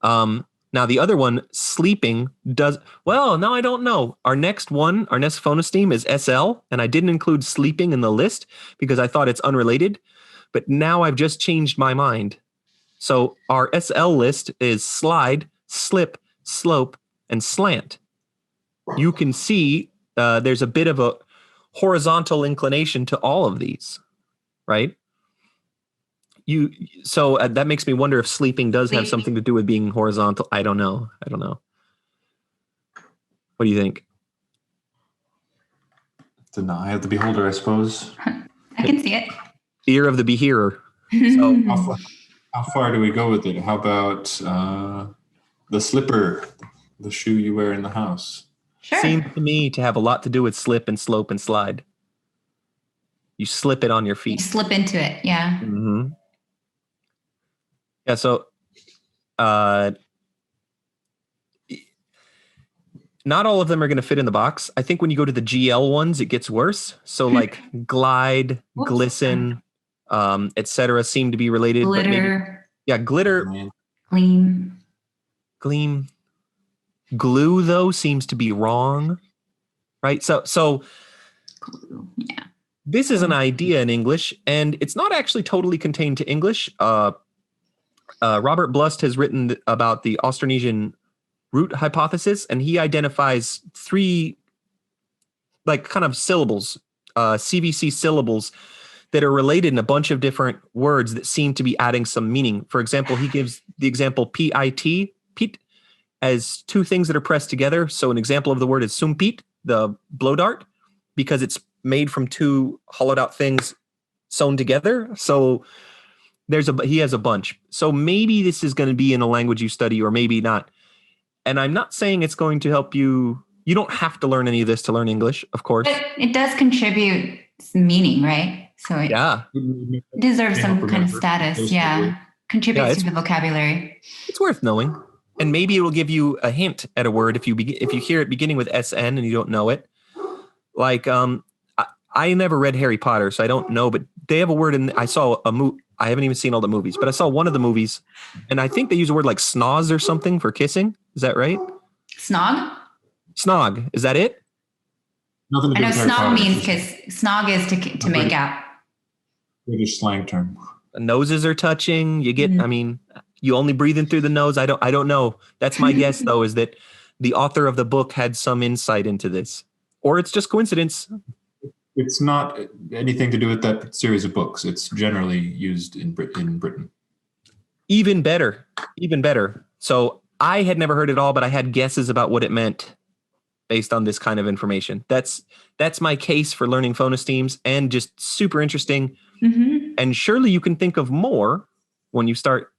Now the other one, sleeping, does, well, no, I don't know. Our next phonesteme is SL, and I didn't include sleeping in the list because I thought it's unrelated, but now I've just changed my mind. So our SL list is slide, slip, slope, and slant. You can see there's a bit of a horizontal inclination to all of these, right? So that makes me wonder if sleeping does have something to do with being horizontal. I don't know. What do you think? It's an eye of the beholder, I suppose. I can see it. Ear of the behearer. So how far do we go with it? How about the slipper, the shoe you wear in the house? Sure. Seems to me to have a lot to do with slip and slope and slide. You slip it on your feet. You slip into it, yeah. Mm-hmm. Yeah, so not all of them are going to fit in the box. I think when you go to the GL ones, it gets worse. So like glide, glisten, etc. seem to be related. Glitter. But maybe, glitter. Gleam. Glue, though, seems to be wrong, right? So Glue, yeah. This is an idea in English, and it's not actually totally contained to English. Robert Blust has written about the Austronesian root hypothesis, and he identifies three, like, kind of syllables CVC syllables that are related in a bunch of different words that seem to be adding some meaning. For example, he gives the example PIT, pit, as two things that are pressed together. So an example of the word is sumpit, the blow dart, because it's made from two hollowed out things sewn together. So he has a bunch. So maybe this is going to be in a language you study, or maybe not. And I'm not saying it's going to help you. You don't have to learn any of this to learn English, of course. But it does contribute meaning, right? So it deserves some kind of status. Yeah. Contributes to the vocabulary. It's worth knowing. And maybe it will give you a hint at a word if you hear it beginning with SN and you don't know it. Like, I never read Harry Potter, so I don't know, but they have a word I saw a movie. I haven't even seen all the movies, but I saw one of the movies, and I think they use a word like snoz or something for kissing. Is that right? Snog? Snog. Is that it? Nothing to do I know with Harry snog Potter. means because snog is to make out. British slang term. Noses are touching. You get, I mean, you only breathe in through the nose. I don't know. That's my guess, though, is that the author of the book had some insight into this, or it's just coincidence. It's not anything to do with that series of books. It's generally used in Britain. Even better. So I had never heard it all, but I had guesses about what it meant based on this kind of information. That's my case for learning phonesthemes, and just super interesting. Mm-hmm. And surely you can think of more when you start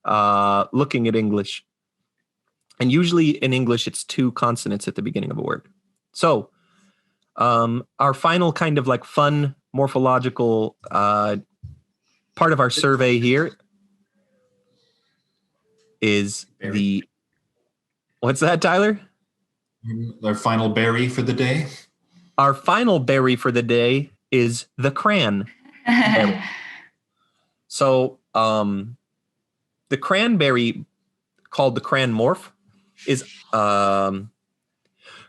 looking at English. And usually in English, it's two consonants at the beginning of a word. So our final kind of like fun morphological part of our survey here is what's that, Tyler? Our final berry for the day. Our final berry for the day is the cran. So the cranberry, called the cran morph, is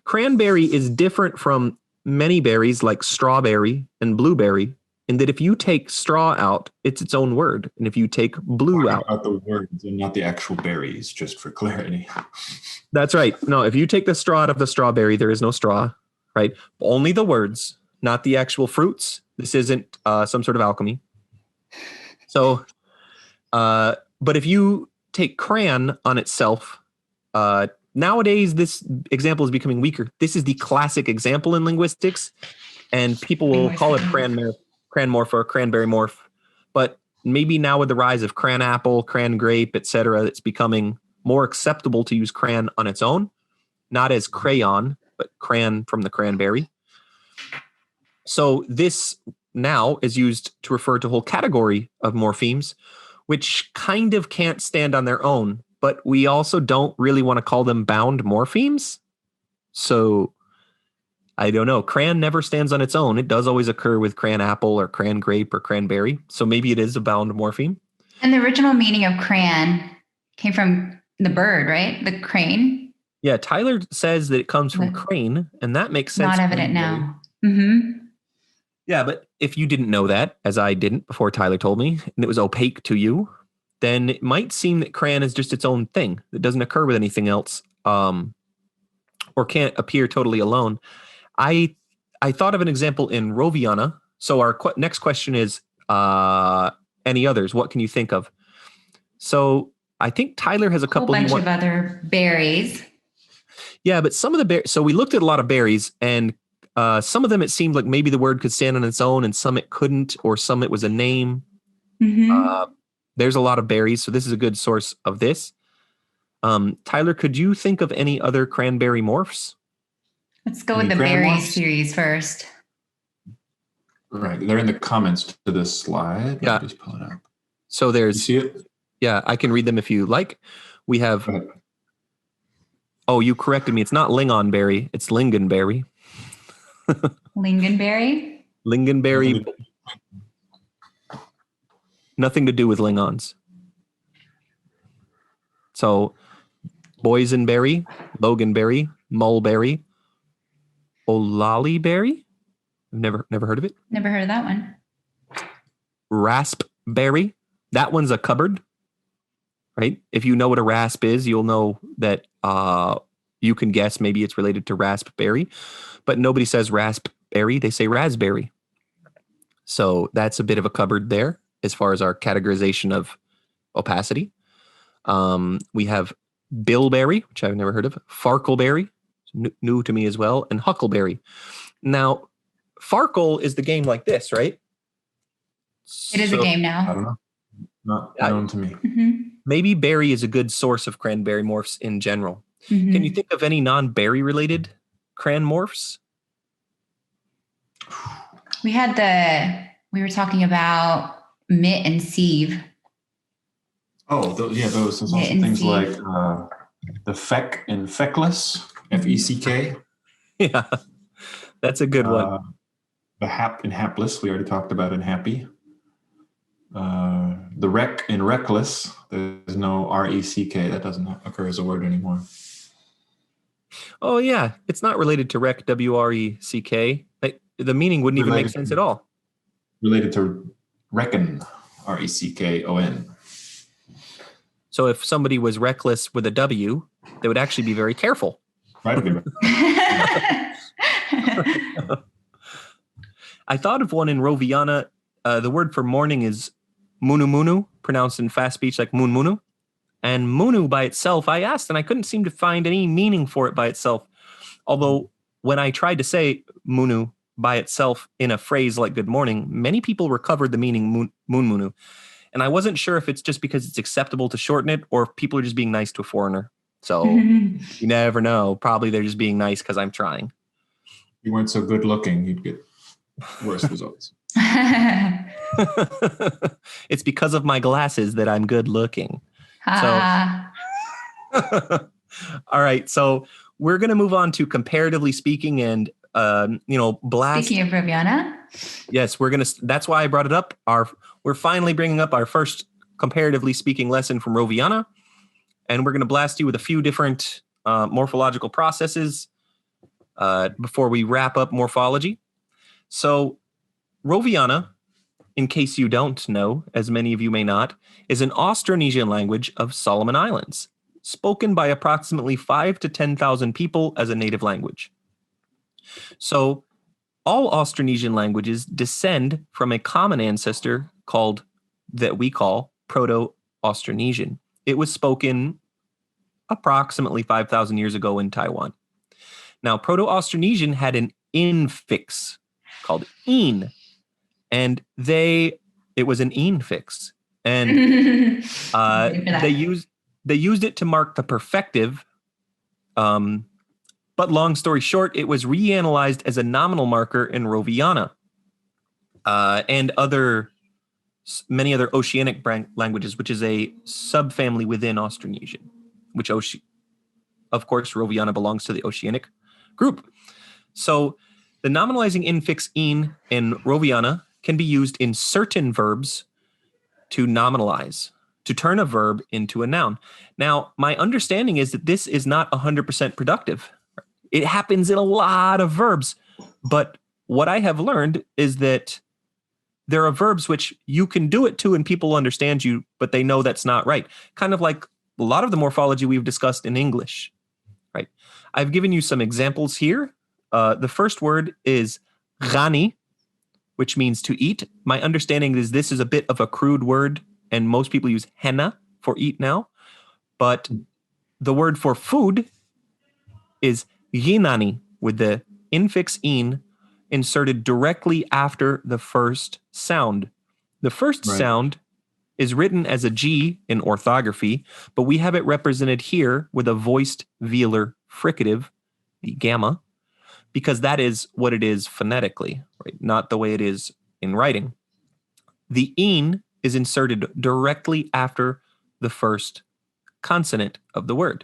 cranberry is different from many berries like strawberry and blueberry, in that if you take straw out, it's its own word. And if you take blue out. About the words and not the actual berries, just for clarity. That's right. No, if you take the straw out of the strawberry, there is no straw, right? Only the words, not the actual fruits. This isn't some sort of alchemy. So, but if you take cran on itself, nowadays this example is becoming weaker. This is the classic example in linguistics, and people will call it cran morph or cranberry morph. But maybe now with the rise of cran apple, cran grape, etc., it's becoming more acceptable to use cran on its own, not as crayon, but cran from the cranberry. So this now is used to refer to a whole category of morphemes, which kind of can't stand on their own, but we also don't really want to call them bound morphemes. So I don't know. Cran never stands on its own. It does always occur with cran apple or cran grape or cranberry. So maybe it is a bound morpheme. And the original meaning of cran came from the bird, right? The crane. Yeah, Tyler says that it comes from crane, and that makes sense. Not evident now. Mm-hmm. Yeah, but if you didn't know that, as I didn't before Tyler told me, and it was opaque to you, then it might seem that cran is just its own thing that doesn't occur with anything else, or can't appear totally alone. I thought of an example in Roviana. So our next question is, any others? What can you think of? So I think Tyler has a couple. A whole bunch of other berries. Yeah, but some of the berries. So we looked at a lot of berries, and some of them it seemed like maybe the word could stand on its own, and some it couldn't, or some it was a name. Mm-hmm. There's a lot of berries, so this is a good source of this. Tyler, could you think of any other cranberry morphs? Let's go with the berry series first. Right, they're in the comments to this slide. Yeah. Just pull it up. So there's. You see it? Yeah, I can read them if you like. We have. Oh, you corrected me. It's not lingonberry. It's lingonberry. Lingonberry? Lingonberry. Nothing to do with lingons. So, boysenberry, loganberry, mulberry, olaliberry. Never heard of it. Never heard of that one. Raspberry. That one's a cupboard, right? If you know what a rasp is, you'll know that you can guess maybe it's related to raspberry, but nobody says raspberry. They say raspberry. So that's a bit of a cupboard there as far as our categorization of opacity. We have bilberry, which I've never heard of, farkleberry, new to me as well, and huckleberry. Now, Farkle is the game like this, right? It is a game I now. don't know. Not known to me. Mhm. Maybe berry is a good source of cranberry morphs in general. Mhm. Can you think of any non-berry related cran morphs? We were talking about mitt and sieve. Oh, those. There's also Knit and things like sieve. the feck and feckless, F-E-C-K. Yeah, that's a good one. The hap and hapless, we already talked about in happy. The wreck and reckless, there's no R-E-C-K. That doesn't occur as a word anymore. Oh, yeah. It's not related to rec, W-R-E-C-K. The meaning wouldn't even make sense at all. Related to reckon, R-E-C-K-O-N. So if somebody was reckless with a W, they would actually be very careful. Right? I thought of one in Roviana. The word for morning is munu munu, pronounced in fast speech like mun munu. And munu by itself, I asked, and I couldn't seem to find any meaning for it by itself. Although when I tried to say munu by itself in a phrase like good morning, many people recovered the meaning mun munu. And I wasn't sure if it's just because it's acceptable to shorten it or if people are just being nice to a foreigner. So you never know. Probably they're just being nice because I'm trying. If you weren't so good looking, you'd get worse results. It's because of my glasses that I'm good looking. Ah. So, all right. So we're going to move on to comparatively speaking and, blast. Speaking of Roviana. Yes, that's why I brought it up. We're finally bringing up our first comparatively speaking lesson from Roviana. And we're going to blast you with a few different morphological processes before we wrap up morphology. So Roviana, in case you don't know, as many of you may not, is an Austronesian language of Solomon Islands, spoken by approximately 5,000 to 10,000 people as a native language. So all Austronesian languages descend from a common ancestor that we call Proto-Austronesian. It was spoken approximately 5,000 years ago in Taiwan. Now, Proto-Austronesian had an infix called een, and it was an infix, and they used it to mark the perfective. But long story short, it was reanalyzed as a nominal marker in Roviana and many other Oceanic languages, which is a subfamily within Austronesian, which of course Roviana belongs to the Oceanic group. So the nominalizing infix een in Roviana can be used in certain verbs to nominalize, to turn a verb into a noun. Now, my understanding is that this is not 100% productive. It happens in a lot of verbs, but what I have learned is that there are verbs which you can do it to and people understand you, but they know that's not right. Kind of like a lot of the morphology we've discussed in English, right? I've given you some examples here. The first word is gani, which means to eat. My understanding is this is a bit of a crude word, and most people use henna for eat now. But the word for food is yinani, with the infix een inserted directly after the first sound. The first sound is written as a G in orthography, but we have it represented here with a voiced velar fricative, the gamma, because that is what it is phonetically, right? Not the way it is in writing. The een is inserted directly after the first consonant of the word.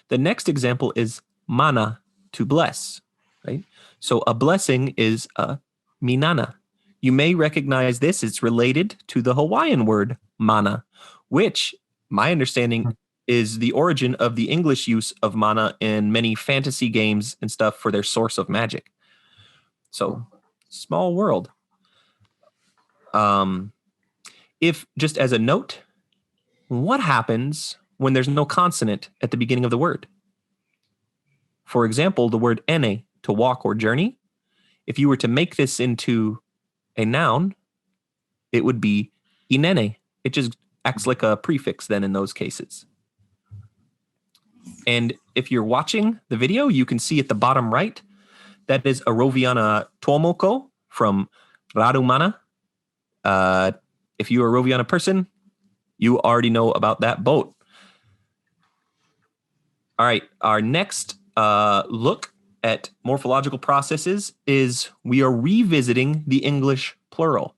The next example is mana, to bless, right? So a blessing is a minana. You may recognize this. It's related to the Hawaiian word mana, which my understanding is the origin of the English use of mana in many fantasy games and stuff for their source of magic. So small world. If just as a note, what happens when there's no consonant at the beginning of the word? For example, the word ene, to walk or journey. If you were to make this into a noun, it would be inene. It just acts like a prefix then in those cases. And if you're watching the video, you can see at the bottom right, that is a Roviana Tomoko from Rarumana. If you're a Roviana person, you already know about that boat. All right, our next look at morphological processes is we are revisiting the English plural.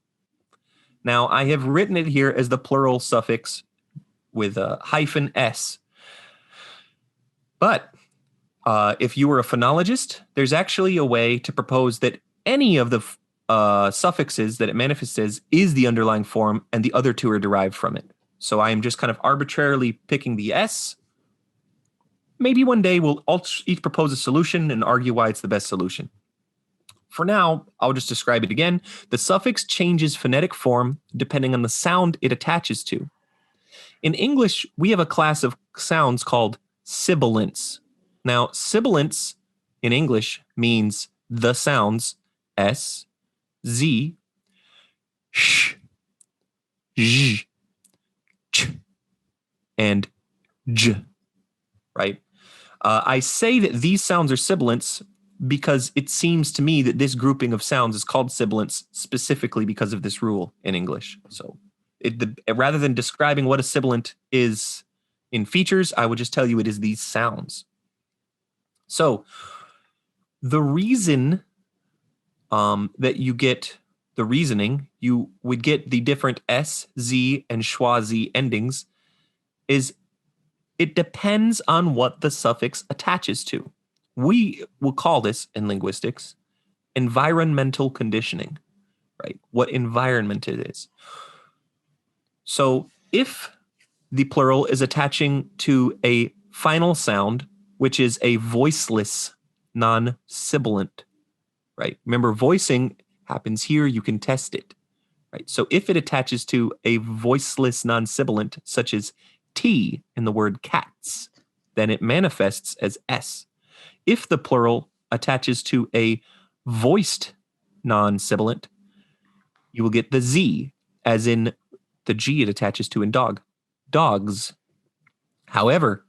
Now, I have written it here as the plural suffix with a hyphen S. But if you were a phonologist, there's actually a way to propose that any of the suffixes that it manifests as is the underlying form and the other two are derived from it. So I am just kind of arbitrarily picking the S. Maybe one day we'll each propose a solution and argue why it's the best solution. For now, I'll just describe it again. The suffix changes phonetic form depending on the sound it attaches to. In English, we have a class of sounds called sibilants. Now, sibilants in English means the sounds S, Z, sh, zh, ch, and j, right? I say that these sounds are sibilants because it seems to me that this grouping of sounds is called sibilants specifically because of this rule in English. So rather than describing what a sibilant is in features, I would just tell you it is these sounds. So the reason that you get the reasoning, you would get the different S, Z, and schwa Z endings is it depends on what the suffix attaches to. We will call this in linguistics environmental conditioning, right? What environment it is. So if the plural is attaching to a final sound, which is a voiceless non-sibilant, right? Remember, voicing happens here. You can test it, right? So if it attaches to a voiceless non-sibilant, such as T in the word cats, then it manifests as S. If the plural attaches to a voiced non-sibilant, you will get the Z, as in the G it attaches to in dog, dogs. However,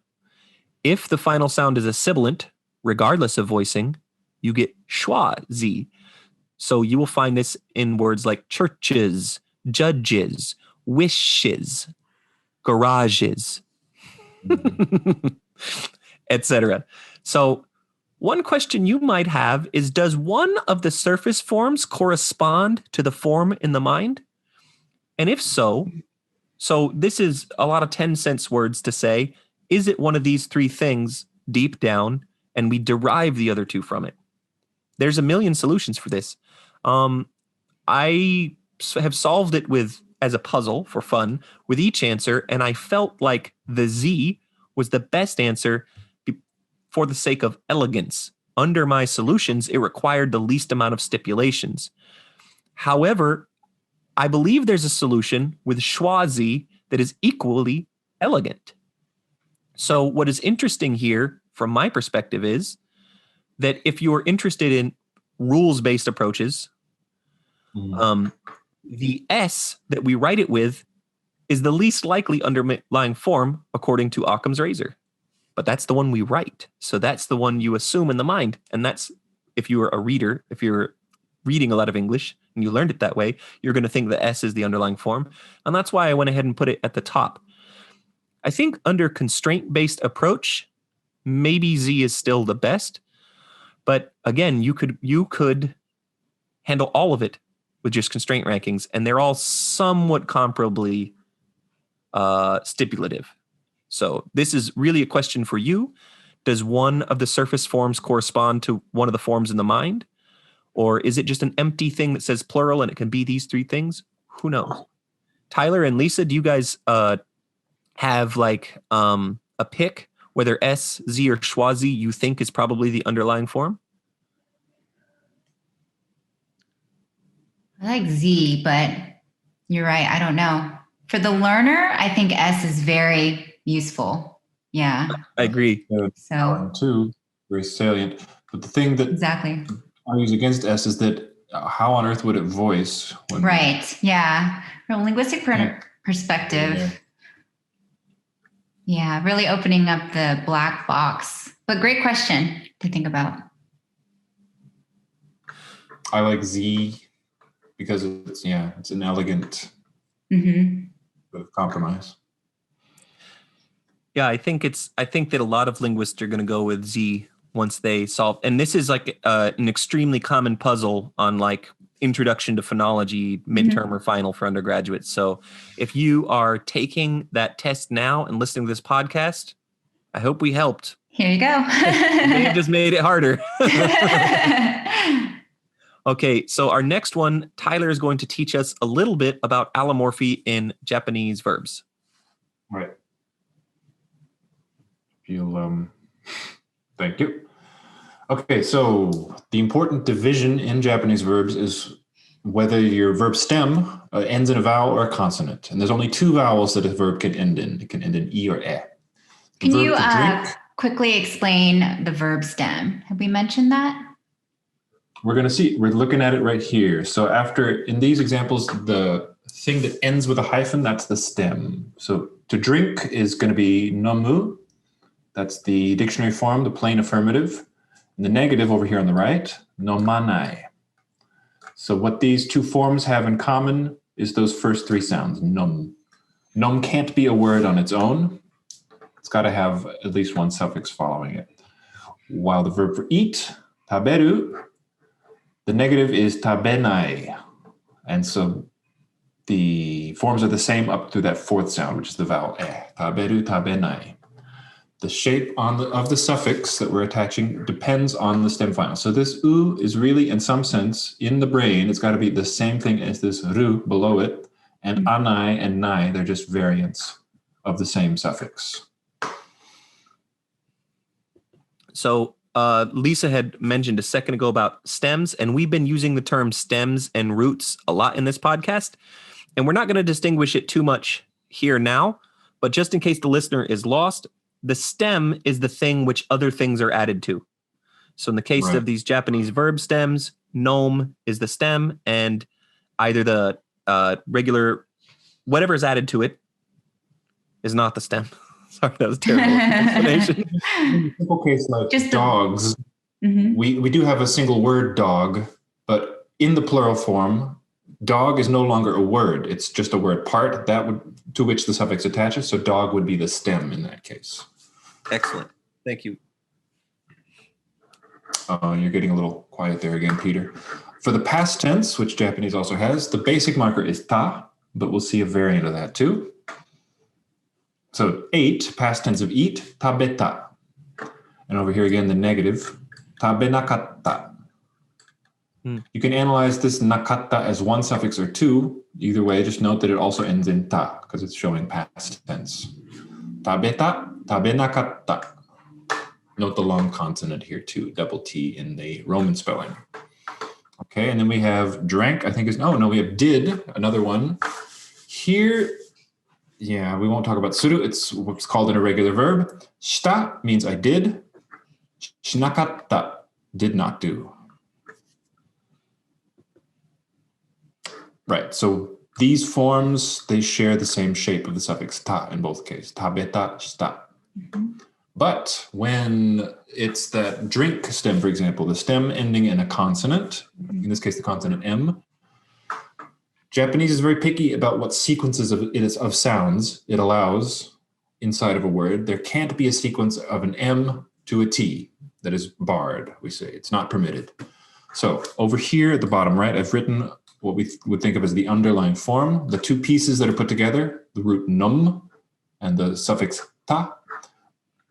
if the final sound is a sibilant, regardless of voicing, you get schwa Z. So you will find this in words like churches, judges, wishes, garages, etc. So one question you might have is, does one of the surface forms correspond to the form in the mind? And if so this is a lot of 10-cent words to say, is it one of these three things deep down, and we derive the other two from it? There's a million solutions for this. I have solved it as a puzzle for fun with each answer, and I felt like the Z was the best answer for the sake of elegance. Under my solutions, it required the least amount of stipulations. However, I believe there's a solution with schwa Z that is equally elegant. So what is interesting here from my perspective is that if you are interested in rules-based approaches, the S that we write it with is the least likely underlying form according to Occam's razor. But that's the one we write. So that's the one you assume in the mind. And that's, if you are a reader, if you're reading a lot of English and you learned it that way, you're going to think the S is the underlying form. And that's why I went ahead and put it at the top. I think under constraint-based approach, maybe Z is still the best. But again, you could handle all of it with just constraint rankings, and they're all somewhat comparably stipulative. So this is really a question for you. Does one of the surface forms correspond to one of the forms in the mind? Or is it just an empty thing that says plural and it can be these three things? Who knows? Tyler and Lisa, do you guys have like a pick whether S, Z, or schwa Z you think is probably the underlying form? I like Z, but you're right. I don't know. For the learner, I think S is very useful. Yeah. I agree. So too, very salient. But the thing that exactly argues against S is that how on earth would it voice? Right. Yeah. From a linguistic perspective, yeah, really opening up the black box. But great question to think about. I like Z because it's an elegant Mm-hmm. bit of compromise. Yeah, I think that a lot of linguists are going to go with Z once they solve. And this is like an extremely common puzzle on like introduction to phonology, midterm or final for undergraduates. So if you are taking that test now and listening to this podcast, I hope we helped. Here you go. We may have just made it harder. Okay, so our next one, Tyler is going to teach us a little bit about allomorphy in Japanese verbs. Right. Thank you. Okay, so the important division in Japanese verbs is whether your verb stem ends in a vowel or a consonant. And there's only two vowels that a verb can end in. It can end in E or E. Can you quickly explain the verb stem? Have we mentioned that? We're going to see. We're looking at it right here. So in these examples, the thing that ends with a hyphen, that's the stem. So to drink is going to be nomu. That's the dictionary form, the plain affirmative. And the negative over here on the right, nomanai. So what these two forms have in common is those first three sounds, nom. Nom can't be a word on its own. It's got to have at least one suffix following it. While the verb for eat, taberu, the negative is tabenai. And so the forms are the same up through that fourth sound, which is the vowel e. Taberu, tabenai. The shape of the suffix that we're attaching depends on the stem final. So this u is really, in some sense, in the brain, it's got to be the same thing as this ru below it. And anai and nai, they're just variants of the same suffix. So Lisa had mentioned a second ago about stems, and we've been using the term stems and roots a lot in this podcast. And we're not going to distinguish it too much here now, but just in case the listener is lost, the stem is the thing which other things are added to. So in the case of these Japanese verb stems, nom is the stem, and either the regular, whatever is added to it is not the stem. Sorry, that was a terrible explanation. In a simple case like just dogs, we do have a single word dog, but in the plural form, dog is no longer a word. It's just a word part to which the suffix attaches. So dog would be the stem in that case. Excellent. Thank you. You're getting a little quiet there again, Peter. For the past tense, which Japanese also has, the basic marker is ta, but we'll see a variant of that too. So ate, past tense of eat, tabeta. And over here again, the negative, tabenakatta. You can analyze this nakatta as one suffix or two. Either way, just note that it also ends in ta because it's showing past tense. Tabeta, tabenakatta. Note the long consonant here too, double T in the Roman spelling. Okay, and then we have drank, I think we have did, another one. Here, we won't talk about suru. It's what's called an irregular verb. Shita means I did. Shinakatta, did not do. Right, so these forms, they share the same shape of the suffix ta in both cases. Tabeta, shita. But when it's that drink stem, for example, the stem ending in a consonant, in this case the consonant M, Japanese is very picky about what sequences of sounds it allows inside of a word. There can't be a sequence of an M to a T that is barred, we say. It's not permitted. So over here at the bottom right, I've written what we would think of as the underlying form, the two pieces that are put together, the root num and the suffix ta.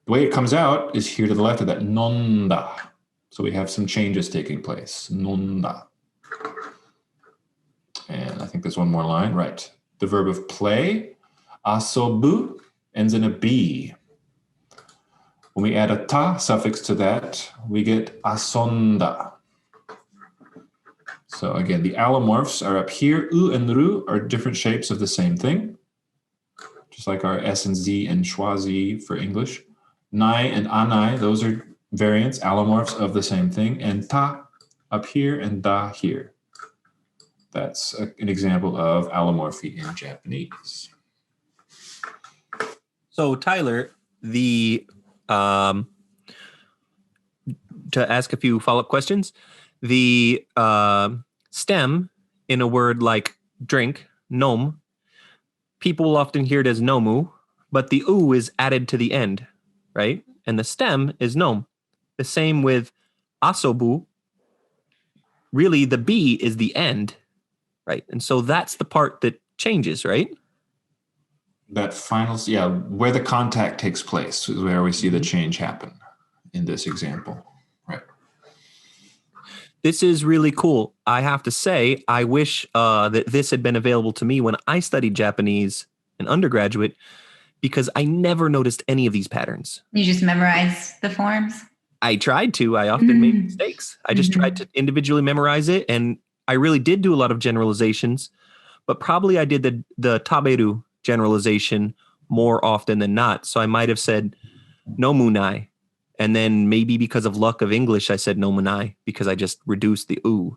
The way it comes out is here to the left of that, nonda. So we have some changes taking place, nonda. And I think there's one more line, right. The verb of play, asobu, ends in a B. When we add a ta suffix to that, we get asonda. So again, the allomorphs are up here. U and ru are different shapes of the same thing, just like our S and Z and schwazi for English. Nai and anai, those are variants, allomorphs of the same thing. And ta up here and da here. That's an example of allomorphy in Japanese. So Tyler, to ask a few follow-up questions, the stem in a word like drink, nom, people will often hear it as nomu, but the u is added to the end, right? And the stem is nom. The same with asobu. Really, the b is the end, right? And so that's the part that changes, right? That final, yeah, where the contact takes place is where we see the change happen in this example, right? This is really cool. I have to say, I wish that this had been available to me when I studied Japanese in undergraduate, because I never noticed any of these patterns. You just memorize the forms? I tried to. I often made mistakes. I just tried to individually memorize it, and I really did do a lot of generalizations, but probably I did the taberu generalization more often than not. So I might have said nomunai, and then maybe because of luck of English, I said nomunai because I just reduced the u,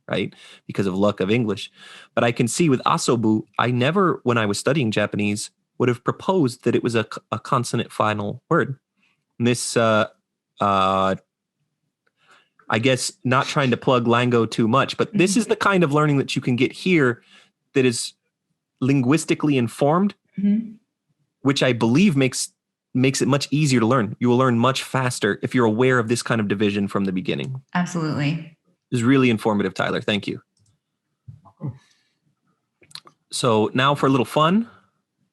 right? Because of luck of English. But I can see with asobu, I never, when I was studying Japanese, would have proposed that it was a consonant final word. And this, I guess, not trying to plug Lango too much, but this is the kind of learning that you can get here that is linguistically informed, which I believe makes it much easier to learn. You will learn much faster if you're aware of this kind of division from the beginning. Absolutely. It was really informative, Tyler. Thank you. So now for a little fun.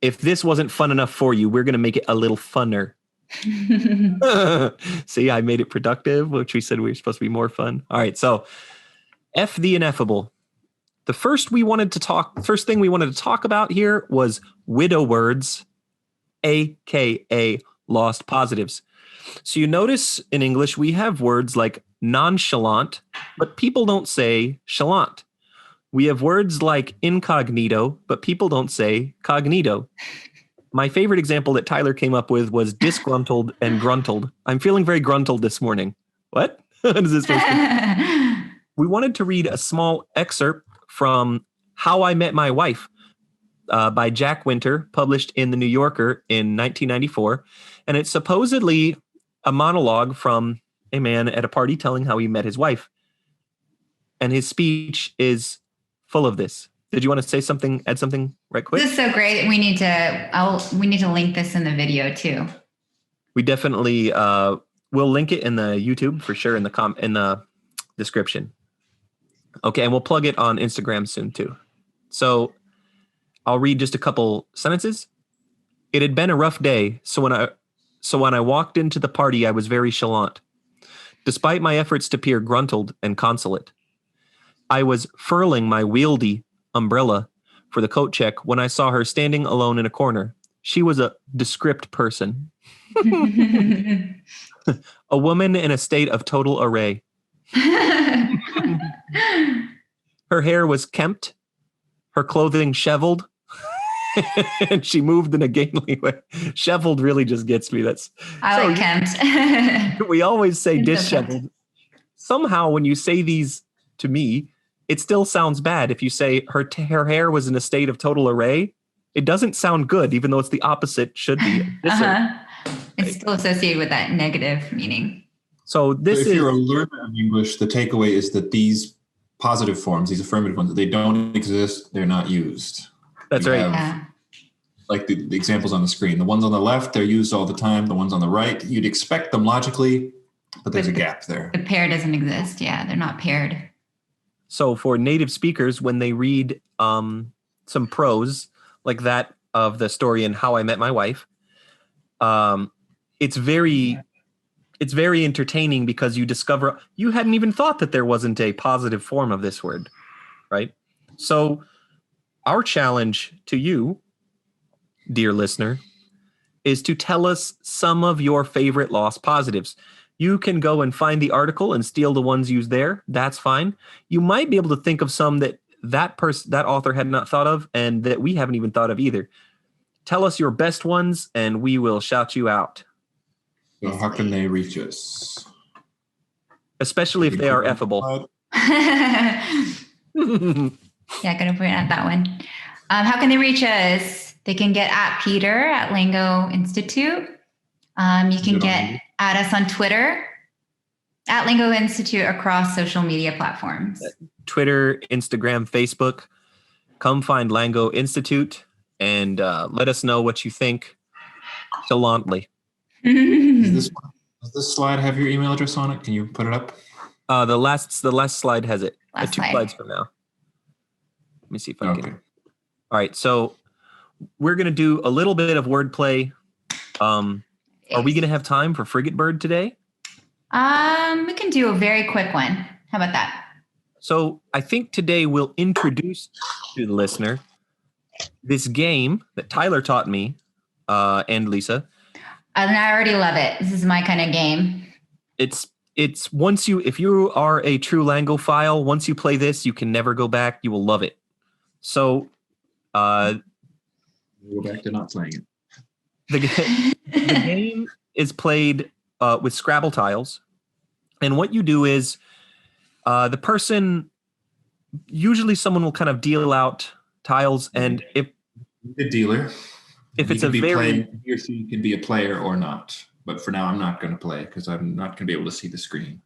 If this wasn't fun enough for you, we're going to make it a little funner. See, I made it productive, which we said we were supposed to be more fun. All right, so F the ineffable. The first thing we wanted to talk about here was Widowords, aka lost positives. So you notice in English we have words like nonchalant, but people don't say chalant. We have words like incognito, but people don't say cognito. My favorite example that Tyler came up with was disgruntled and gruntled. I'm feeling very gruntled this morning. What? What is this supposed to be? We wanted to read a small excerpt from How I Met My Wife by Jack Winter, published in The New Yorker in 1994. And it's supposedly a monologue from a man at a party telling how he met his wife. And his speech is full of this. Did you want to say something, add something right quick? This is so great. We need to link this in the video too. We definitely will link it in the YouTube for sure in the description. Okay, and we'll plug it on Instagram soon too. So I'll read just a couple sentences. It had been a rough day, so when I walked into the party, I was very chalant. Despite my efforts to appear gruntled and consolate, I was furling my wieldy umbrella for the coat check when I saw her standing alone in a corner. She was a descript person. A woman in a state of total array. Her hair was kempt, her clothing shoveled, and she moved in a gainly way. Shoveled really just gets me. I like kempt. We always say disheveled. Somehow when you say these to me, it still sounds bad. If you say her hair was in a state of total array, it doesn't sound good, even though it's the opposite should be. It's still associated with that negative meaning. So if you're a learner of English, the takeaway is that these positive forms, these affirmative ones, they don't exist. They're not used. That's right. Like the examples on the screen. The ones on the left, they're used all the time. The ones on the right, you'd expect them logically, but there's a gap there. The pair doesn't exist. Yeah, they're not paired. So for native speakers, when they read some prose like that of the story in How I Met My Wife, it's very entertaining because you discover you hadn't even thought that there wasn't a positive form of this word, right? So our challenge to you, dear listener, is to tell us some of your favorite lost positives. You can go and find the article and steal the ones used there. That's fine. You might be able to think of some that author had not thought of and that we haven't even thought of either. Tell us your best ones and we will shout you out. So how can they reach us? Especially if they are effable. Yeah, gonna point out that one. How can they reach us? They can get at Peter at Lango Institute. You can get at us on Twitter at Lango Institute across social media platforms. Twitter, Instagram, Facebook. Come find Lango Institute and let us know what you think. Gallantly. Does this slide have your email address on it? Can you put it up? The last slide has it. Last two slide. slides from now. Let me see if I can. All right, so we're gonna do a little bit of wordplay. Are we gonna have time for Frigatebird today? We can do a very quick one. How about that? So I think today we'll introduce to the listener this game that Tyler taught me and Lisa. And I already love it. This is my kind of game. It's if you are a true Langophile, once you play this, you can never go back. You will love it. So we'll go back to not playing it. The game is played with Scrabble tiles. And what you do is the person, usually someone will kind of deal out tiles. And if the dealer, if it's a very... he or she can be a player or not. But for now, I'm not going to play because I'm not going to be able to see the screen.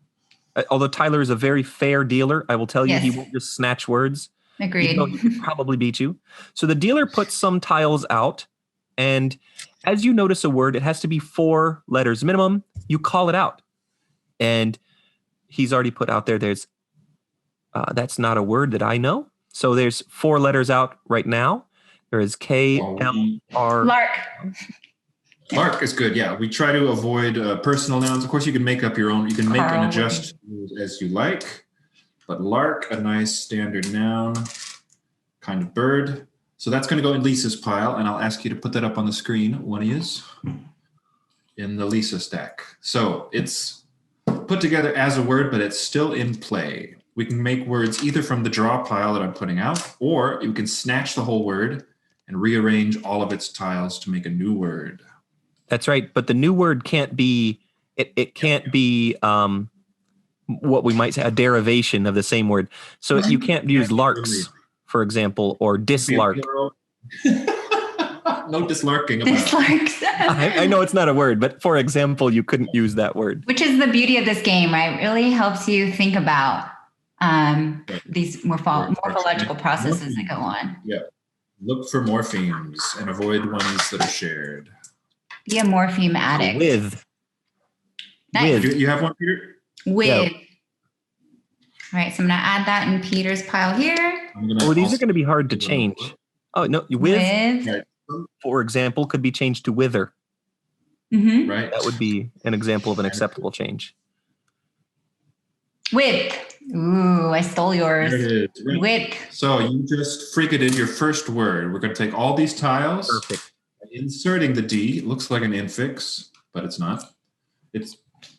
Although Tyler is a very fair dealer, I will tell you, Yes. he won't just snatch words. Agreed. Even though he could probably beat you. So the dealer puts some tiles out, and as you notice a word, it has to be 4 letters minimum. You call it out. And he's already put out there, there's, that's not a word that I know. So there's 4 letters out right now. There is K, M, R. Lark. Lark is good, yeah. We try to avoid personal nouns. Of course, you can make up your own. You can make and adjust as you like. But lark, a nice standard noun, kind of bird. So that's going to go in Lisa's pile, and I'll ask you to put that up on the screen. One is in the Lisa stack. So it's put together as a word, but it's still in play. We can make words either from the draw pile that I'm putting out, or you can snatch the whole word and rearrange all of its tiles to make a new word. That's right. But the new word can't be, it can't be what we might say a derivation of the same word. So you can't use larks, for example, or dislark. No dislarking about Dislarks. I know it's not a word, but for example, you couldn't use that word. Which is the beauty of this game, right? It really helps you think about these morphological processes that go on. Yeah. Look for morphemes and avoid ones that are shared. Be a morpheme addict. With. Nice. With. You have one, Peter? With. Yeah. All right, so I'm going to add that in Peter's pile here. These are going to be hard to change. Oh, no. With. Right. For example, could be changed to wither. Mm-hmm. Right. That would be an example of an acceptable change. With. Ooh, I stole yours. There it is. Right. With. So you just frigated your first word. We're going to take all these tiles. Perfect. Inserting the D. It looks like an infix, but it's not. It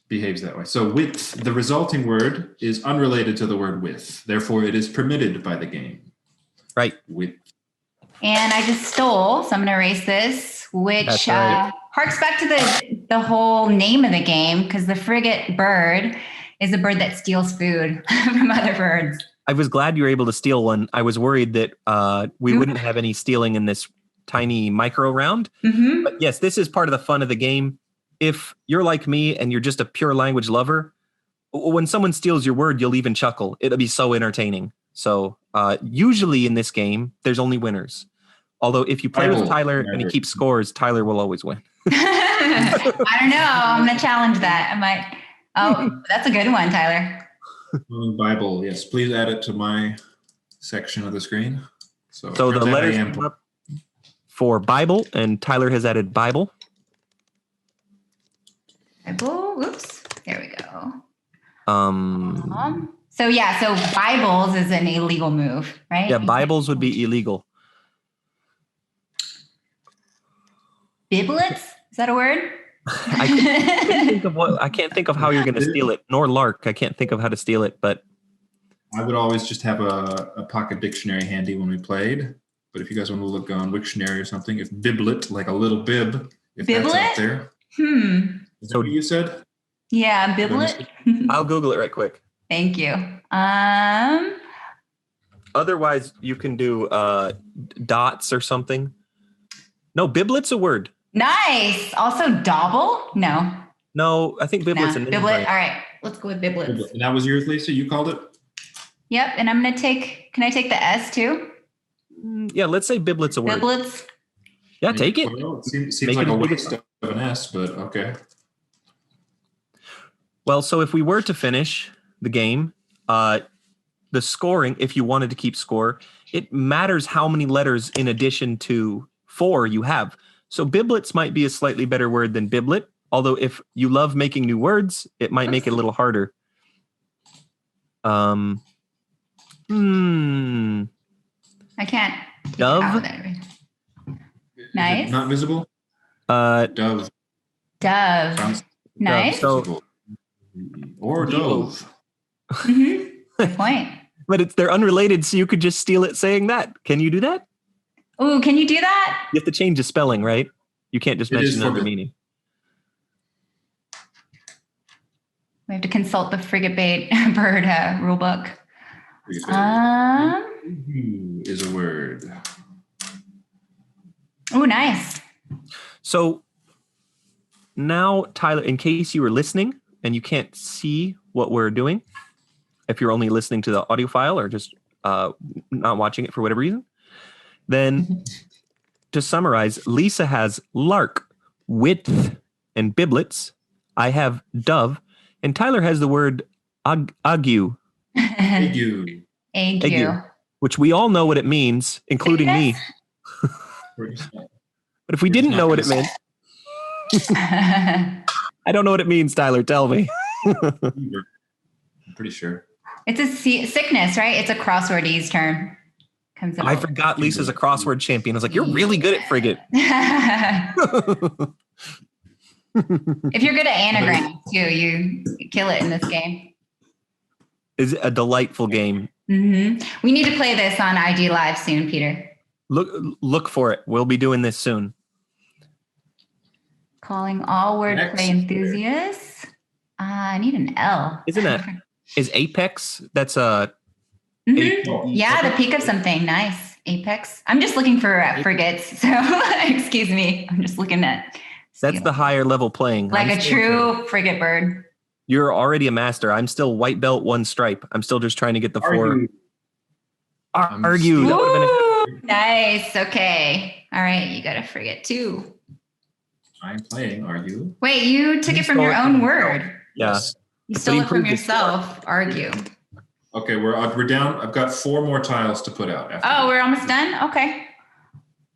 behaves that way. So with, the resulting word is unrelated to the word with. Therefore, it is permitted by the game. Right. With. And I just stole, so I'm going to erase this, which right. harks back to the whole name of the game, because the Frigatebird is a bird that steals food from other birds. I was glad you were able to steal one. I was worried that we wouldn't have any stealing in this tiny micro round. Mm-hmm. But yes, this is part of the fun of the game. If you're like me and you're just a pure language lover, when someone steals your word, you'll even chuckle. It'll be so entertaining. So usually in this game, there's only winners. Although if you play with Tyler and he keeps scores, Tyler will always win. I don't know. I'm going to challenge that. I might. Oh, that's a good one, Tyler. Bible, yes. Please add it to my section of the screen. So the letters come up for Bible, and Tyler has added Bible. Bible. Oops. There we go. So So Bibles is an illegal move, right? Yeah, Bibles would be illegal. Biblets? Is that a word? I can't think of how you're going to steal it. Nor lark. I can't think of how to steal it, but I would always just have a pocket dictionary handy when we played. But if you guys want to look on Wiktionary or something, if biblet, like a little bib, if Biblet? that's out there. Is that what you said? Yeah, biblet. I'll Google it right quick. Thank you. Otherwise, you can do dots or something. No, biblet's a word. Nice. Also, dobble? No. No, I think biblet's a name. Biblet. All right. Let's go with biblets. And that was yours, Lisa? You called it? Yep. And I'm going to can I take the S too? Yeah, let's say biblet's a word. Biblets. Yeah, take it. Well, it seems Make like it a big waste of an S, but okay. Well, so if we were to finish the game, the scoring, if you wanted to keep score, it matters how many letters in addition to 4 you have. So biblets might be a slightly better word than biblet, although if you love making new words, it might make it a little harder. I can't. Dove. Nice. Not visible? Dove. Nice. So, or dove. Good point. But they're unrelated, so you could just steal it saying that. Can you do that? Oh, can you do that? You have to change the spelling, right? You can't just mention another meaning. We have to consult the Frigatebird rulebook. Is a word. Oh, nice. So now, Tyler, in case you were listening and you can't see what we're doing, if you're only listening to the audio file or just not watching it for whatever reason, then to summarize, Lisa has lark, width, and biblets. I have dove, and Tyler has the word ague. Ague. Which we all know what it means, including me. But if we didn't know what it meant, I don't know what it means, Tyler. Tell me. I'm pretty sure. It's a sickness, right? It's a crosswordese term. I forgot Lisa's a crossword champion. I was like, you're really good at Frigate. If you're good at anagrams too, you kill it in this game. It's a delightful game. We need to play this on IG Live soon, Peter. Look for it. We'll be doing this soon. Calling all wordplay enthusiasts. I need an L. Is apex? That's a. Yeah, the peak of something. Nice. Apex. I'm just looking for frigates. So excuse me. I'm just looking at. That's the higher level playing. Like a true Frigatebird. You're already a master. I'm still white belt 1 stripe. I'm still just trying to get the 4. Argue. That would have been nice. Okay. All right. You got a frigate too. I'm playing. Argue. Wait, you took it from your own word. Yes. You stole it from yourself. Argue. Okay, we're down. I've got 4 more tiles to put out. We're almost done. Okay.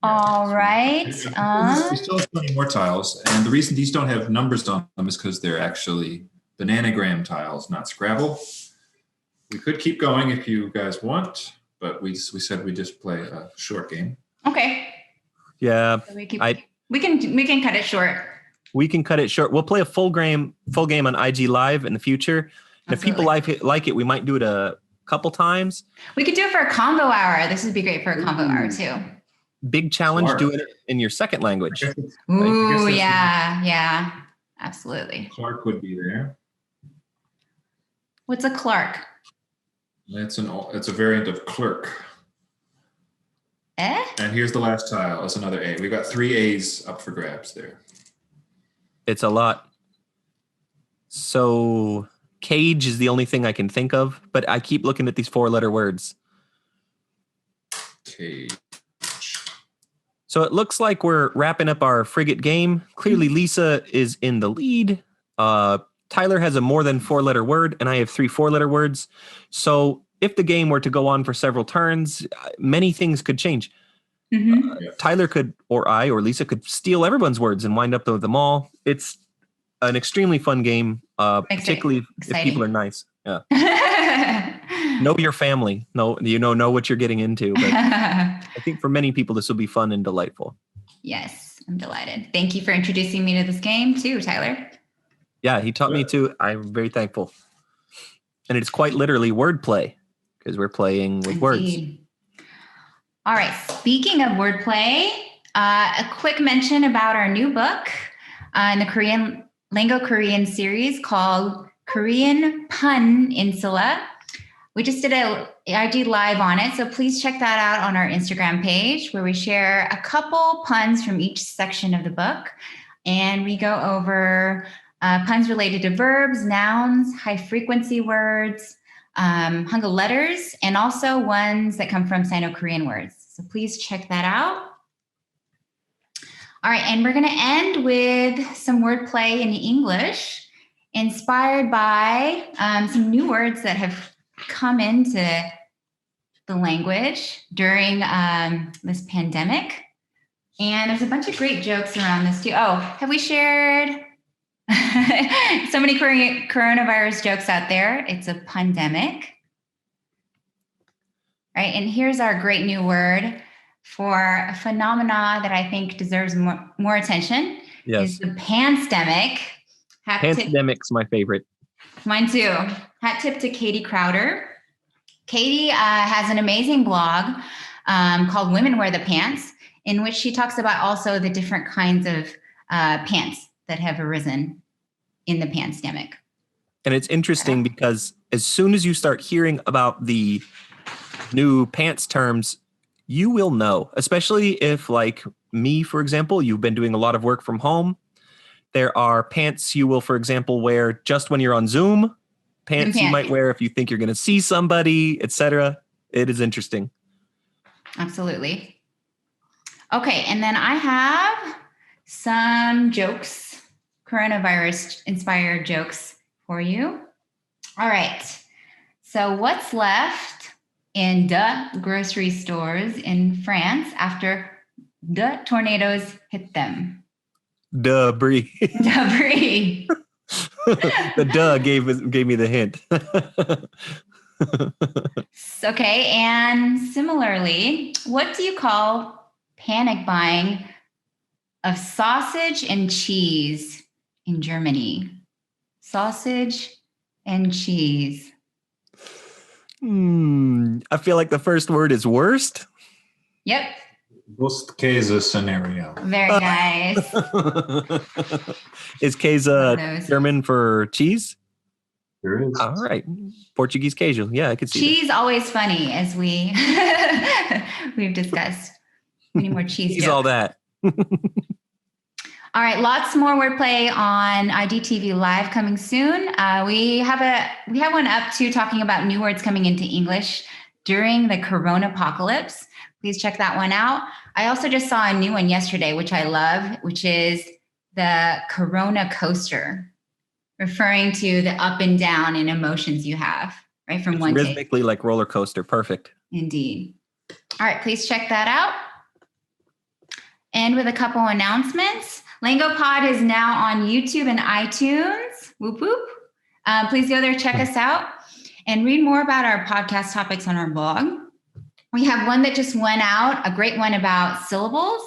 All right. We still have 20 more tiles, and the reason these don't have numbers on them is because they're actually bananagram tiles, not Scrabble. We could keep going if you guys want, but we said we just play a short game. Okay. Yeah. So we can cut it short. We can cut it short. We'll play a full game on IG Live in the future. And if people like it, we might do it a couple times. We could do it for a combo hour. This would be great for a combo hour too. Big challenge doing it in your second language. Ooh, yeah. Absolutely. Clark would be there. What's a Clark? It's a variant of clerk. And here's the last tile. It's another A. We've got 3 A's up for grabs there. It's a lot. So cage is the only thing I can think of, but I keep looking at these 4-letter words. Cage. So it looks like we're wrapping up our frigate game. Clearly, Lisa is in the lead. Tyler has a more than 4-letter word, and I have 3 4-letter words. So if the game were to go on for several turns, many things could change. Tyler could, or I, or Lisa could steal everyone's words and wind up with them all. It's an extremely fun game, particularly if people are nice. Yeah. Know your family. Know what you're getting into. But I think for many people, this will be fun and delightful. Yes, I'm delighted. Thank you for introducing me to this game too, Tyler. Yeah, he taught me to. I'm very thankful. And it's quite literally wordplay because we're playing with words. All right. Speaking of wordplay, a quick mention about our new book in the LanGo Korean series called Korean Pun Insula. We just did a IG live on it, so please check that out on our Instagram page where we share a couple puns from each section of the book. And we go over puns related to verbs, nouns, high frequency words, Hangul letters, and also ones that come from Sino-Korean words. So please check that out. All right, and we're going to end with some wordplay in English, inspired by some new words that have come into the language during this pandemic. And there's a bunch of great jokes around this too. Oh, have we shared so many coronavirus jokes out there? It's a pundemic. Right, and here's our great new word for a phenomena that I think deserves more attention. Yes. Is the pandemic. Pandemic's my favorite. Mine too. Hat tip to Katie Crowder. Katie has an amazing blog called Women Wear the Pants, in which she talks about also the different kinds of pants that have arisen in the pandemic. And it's interesting because as soon as you start hearing about the new pants terms, you will know, especially if, like me, for example, you've been doing a lot of work from home. There are pants you will, for example, wear just when you're on Zoom, pants you might wear if you think you're going to see somebody, etc. It is interesting. Absolutely. Okay, and then I have some jokes, coronavirus-inspired jokes for you. All right, so what's left in the grocery stores in France after the tornadoes hit them? Debris. Debris. The duh gave me the hint. Okay, and similarly, what do you call panic buying of sausage and cheese in Germany? Sausage and cheese. I feel like the first word is worst. Yep. Wurstkäse scenario. Very nice. Is Käse German for cheese? There is. All right. Portuguese queijo. Yeah, I could see cheese that. Always funny, as we've discussed. Any more cheese Cheese jokes? All that. All right, lots more wordplay on IDTV Live coming soon. We have one up too, talking about new words coming into English during the Corona apocalypse. Please check that one out. I also just saw a new one yesterday, which I love, which is the Corona coaster, referring to the up and down in emotions you have, right? From one rhythmically like roller coaster. Perfect. Indeed. All right, please check that out. And with a couple announcements, LanGoPod is now on YouTube and iTunes. Whoop whoop. Please go there, check us out, and read more about our podcast topics on our blog. We have one that just went out, a great one about syllables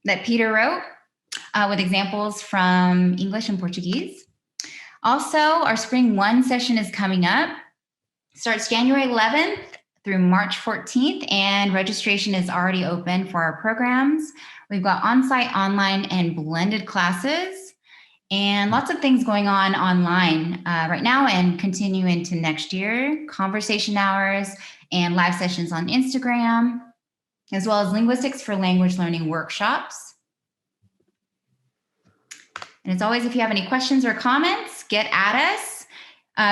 that Peter wrote with examples from English and Portuguese. Also, our Spring 1 session is coming up. Starts January 11th through March 14th, and registration is already open for our programs. We've got on-site, online, and blended classes, and lots of things going on online right now and continue into next year. Conversation hours and live sessions on Instagram, as well as linguistics for language learning workshops. And as always, if you have any questions or comments, get at us.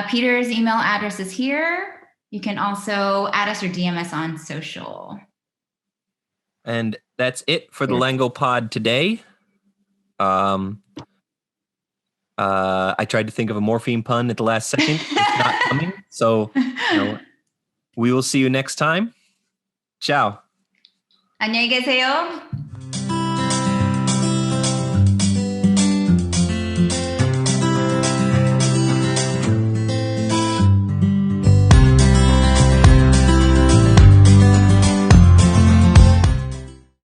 Peter's email address is here. You can also add us or DM us on social. And that's it for the LanGoPod today. I tried to think of a morpheme pun at the last second. It's not coming. So, we will see you next time. Ciao. 안녕히 계세요.